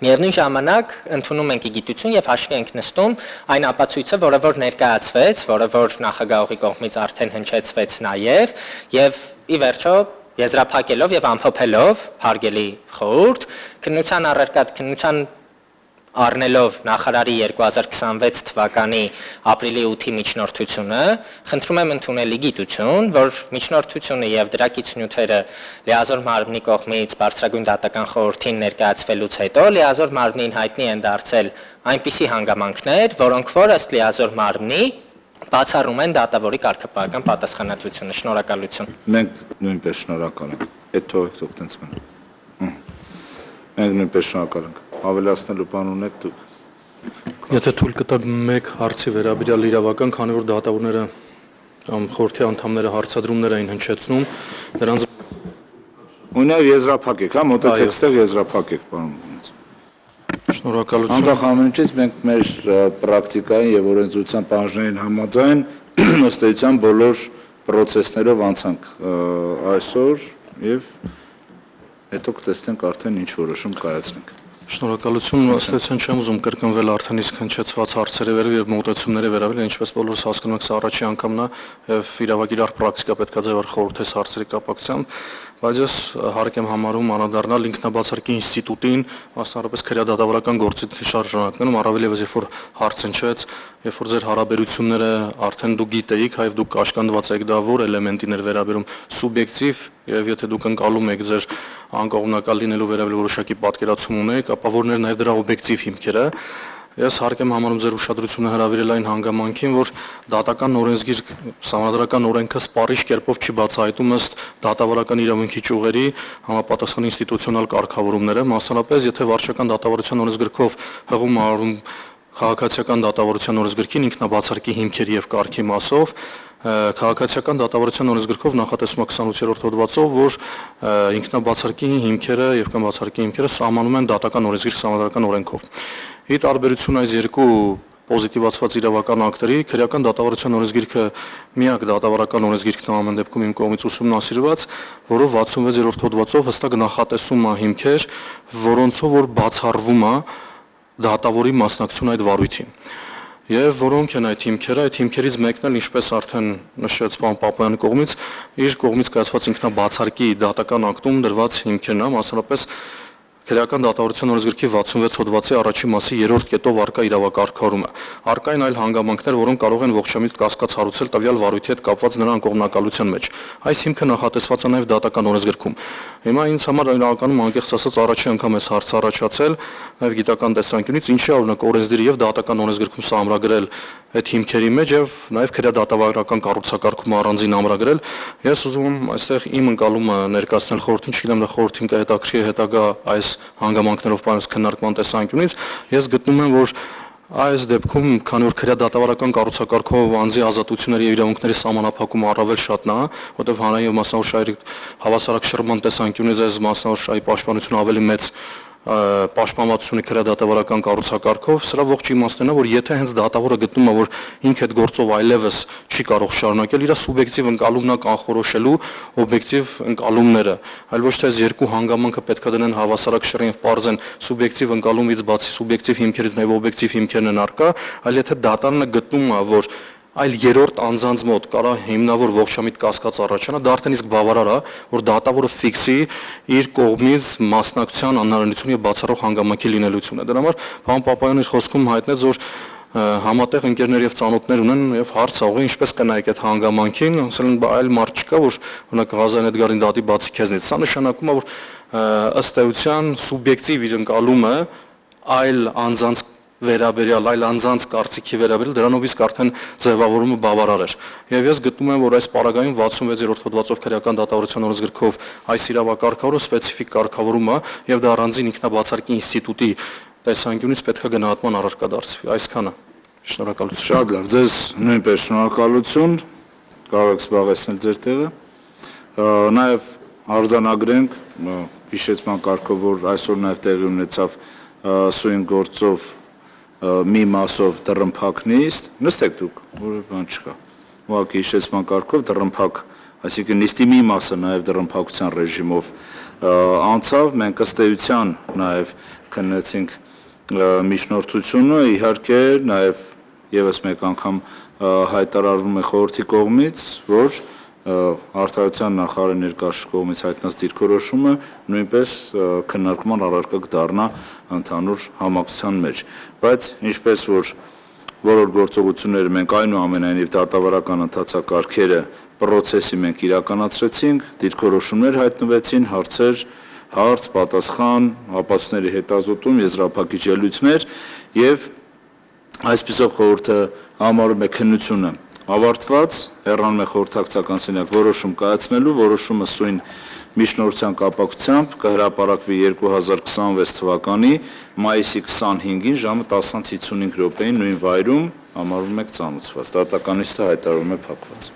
Միևնույն ժամանակ ընդունում ենք իգիտություն եւ հաշվի ենք նստում այն ապացույցը, որը որ ներկայացվեց, որը որ նախագահողի կողմից արդեն հնչեցվեց նաեւ, եւ ի վերջո եզրափակելով եւ ամփոփելով հարգելի խորհուրդ, քննության առնելով նախարարի 2026 թվականի ապրիլի 8-ի միջնորդությունը, խնդրում եմ ընդունել իգիտություն, որ միջնորդությունը եւ դրակից նյութերը լիազոր մարմնի կողմից բարձրագույն դատական խորհրդին ներկայացվելուց հետո լիազոր մարմնին հայտնի են դարձել այնպիսի հանգամանքներ, որոնք որ ըստ լիազոր մարմնի բացառում են դատավորի կարգապահական պատասխանատվությունը։ Շնորհակալություն։ Մենք նույնպես շնորհակալ ենք։ Այդ թողեք թող տենց մնա։ Մենք նույնպես շնորհակալ ենք։ Ավելացնելու բան ունեք դուք։ Եթե թույլ կտաք մեկ հարցի վերաբերյալ իրավական, քանի որ դատավորները կամ խորհրդի անդամները հարցադրումներ էին հնչեցնում, դրանց Ունենալ եզրափակեք, հա, մոտեցեք ստեղ եզրափակեք, պարոն։ շնորհակալություն։ Անկախ ամեն ինչից մենք մեր պրակտիկային եւ օրենսդրության պահանջներին համաձայն ըստ էության բոլոր process-ներով անցանք այսօր եւ հետո կտեսնենք արդեն ինչ որոշում կայացնենք։ Շնորհակալություն, ըստ էության չեմ ուզում կրկնվել արդեն իսկ հնչեցված հարցերի վերաբերյալ եւ մոտեցումների վերաբերյալ, ինչպես բոլորս հասկանում եք, սա առաջի անգամն է եւ իրավագիտար պրակտիկա պետք է ձևար խորհրդես հարցերի կապակցությամբ, բայց ես հարկ եմ համարում անդրադառնալ ինքնաբացարկի ինստիտուտին, մասնավորապես քրեադատավորական գործի շարժանակներում, առավել եւս երբ որ հարց հնչեց, երբ որ ձեր հարաբերությունները արդեն դուք գիտեիք, հայ դուք կաշկանդված եք դա որ էլեմենտին էր վերաբերում սուբյեկտիվ եւ եթե դուք ընկալում եք ձեր անկողմնակալ լինելու վերաբերյալ որոշակի պատկերացում ունեք, ապա որներ նաեւ դրա օբյեկտիվ հիմքերը Ես հարկ եմ համարում ձեր ուշադրությունը հրավիրել այն հանգամանքին, որ դատական օրենսգիր սահմանադրական օրենքը սպառիչ կերպով չի բացահայտում ըստ դատավարական իրավունքի ճյուղերի համապատասխան ինստիտուցիոնալ կարգավորումները, մասնավորապես եթե վարչական դատավարության օրենսգրքով հղում արվում քաղաքացիական դատավարության օրենսգրքին ինքնաբացարկի հիմքերի եւ կարգի մասով քաղաքացիական դատավարության օրենսգրքով նախատեսվում է 28-րդ հոդվածով, որ ինքնաբացարկի հիմքերը եւ կամ բացարկի հիմքերը սահմանում են դատական օրենսգիր սահմանադրական օրենքով։ Ի տարբերություն այս երկու պոզիտիվացված իրավական ակտերի, քրեական դատավարության օրենսգիրքը միակ դատավարական օրենսգիրքն է ամեն դեպքում իմ կողմից ուսումնասիրված, որով 66-րդ հոդվածով հստակ նախատեսում է հիմքեր, որոնցով որ բացառվում է դատավորի մասնակցություն այդ վարույթին։ Եվ որոնք են այդ հիմքերից մեկն էլ ինչպես արդեն նշեց պարոն Պապայանի կողմից, իր կողմից կայացված ինքնաբացարկի դատական ակտում դրված հիմքերն է, մասնավորապես Քրեական դատավարության օրենսգրքի 66 հոդվածի առաջին մասի 3-րդ կետով արկա իրավակարգավորումը։ Արկային այլ հանգամանքներ, որոնք կարող են ողջամիտ կասկած հարուցել տվյալ վարույթի հետ կապված նրա անկողմնակալության մեջ։ Այս հիմքը նախատեսված է նաև դատական օրենսգրքում։ Հիմա ինձ համար իրականում անկեղծ ասած առաջի անգամ էս հարցը առաջացել, նաև գիտական տեսանկյունից, ինչի օրինակ օրենսդիրի եւ դատական օրենսգրքում սա ամրագրել այդ հիմքերի մեջ եւ նաև քրեադատավարական կառուցակարգում առանձին ամրագրել։ Ես ուզում եմ այստեղ իմ ընկալումը ներկայացնել խորհրդին, չգիտեմ դա խորհրդին կհետաքրի հետագա այս հանգամանքներով բանս քննարկման տեսանկյունից, ես գտնում եմ, որ այս դեպքում, քանի որ քրեադատավարական կառուցակարգով անձի ազատությունների եւ իրավունքների սահմանափակումը առավել շատն է, որտեղ հանրային մասնավոր հավասարակշռման տեսանկյունից այս մասնավոր պաշտպանությունը ավելի մեծ պաշտպանվածությունը քրեադատավարական կառուցակարգով, սրա ողջ իմաստն է, որ եթե հենց դատավորը գտնում է, որ ինքը այդ գործով այլևս չի կարող շարունակել իր սուբյեկտիվ ընկալումն է կանխորոշելու օբյեկտիվ ընկալումները, այլ ոչ թե այս երկու հանգամանքը պետք է դնեն հավասարակշռեն եւ բարձեն սուբյեկտիվ ընկալումից բացի սուբյեկտիվ հիմքերից նաեւ օբյեկտիվ հիմքերն են առկա, այլ եթե դատարանը գտնում է, որ այլ երրորդ անձանց մոտ կարա հիմնավոր ողջամիտ կասկած առաջանա, դա արդեն իսկ բավարար է, որ դատավորը ֆիքսի իր կողմից մասնակցության անհնարինություն եւ բացառող հանգամանքի լինելությունը։ Դրա համար պարոն Պապայանը իր խոսքում հայտնեց, որ համատեղ ընկերներ եւ ծանոթներ ունեն եւ հարց աղի ինչպես կնայեք այդ հանգամանքին, ասել են այլ մարդ չկա, որ օրինակ Ղազարյան Էդգարին դատի բացի քեզնից։ Սա նշանակում է, որ ըստ էության սուբյեկտիվ իր ընկալումը այլ անձանց վերաբերյալ այլ անձանց կարծիքի վերաբերյալ դրանով իսկ արդեն ձևավորումը բավարար էր։ Եվ ես գտնում եմ, որ այս պարագայում 66-րդ հոդվածով քրեական դատավարության օրենսգրքով այս իրավակարգավորումը սպეციფიկ կարգավորում է եւ դա առանձին ինքնաբացարկի ինստիտուտի տեսանկյունից պետք է գնահատման առարկա դարձվի։ Այսքանը։ Շնորհակալություն։ Շատ լավ, ձեզ նույնպես շնորհակալություն։ կարող եք զբաղեցնել ձեր տեղը։ Նաև արձանագրենք հիշեցման կարգով, որ այսօր նաև տեղի ունեցավ սույն գործով մի մասով դռնփակ նիստ, նստեք դուք, որևէ բան չկա։ Ուղղակի հիշեցման կարգով դռնփակ, այսինքն նիստի մի մասը նաև դռնփակության ռեժիմով անցավ, մենք ըստ էության նաև քննեցինք միջնորդությունը, իհարկե նաև եւս մեկ անգամ հայտարարվում է խորհրդի կողմից, որ Արդարության նախարարի ներկայացուցիչ կողմից հայտնած դիրքորոշումը նույնպես քննարկման առարկա կդառնա ընդհանուր համակցության մեջ, բայց ինչպես որ բոլոր գործողությունները մենք այնուամենայնիվ դատավարական ընթացակարգերը process-ի մենք իրականացրեցինք, դիրքորոշումներ հայտնվեցին, հարցեր, հարց, պատասխան, ապացույցների հետազոտում, եզրափակիչ ելույթներ եւ այսպիսով խորհուրդը համարում է քննությունը ավարտված, հեռանում է խորհրդակցական սենյակ որոշում կայացնելու, որոշումը սույն միջնորդության կապակցությամբ կհրապարակվի 2026 թվականի մայիսի 25-ին ժամը 10:55 նույն վայրում համարվում է ծանուցված, դատական նիստը հայտարարվում է փակված։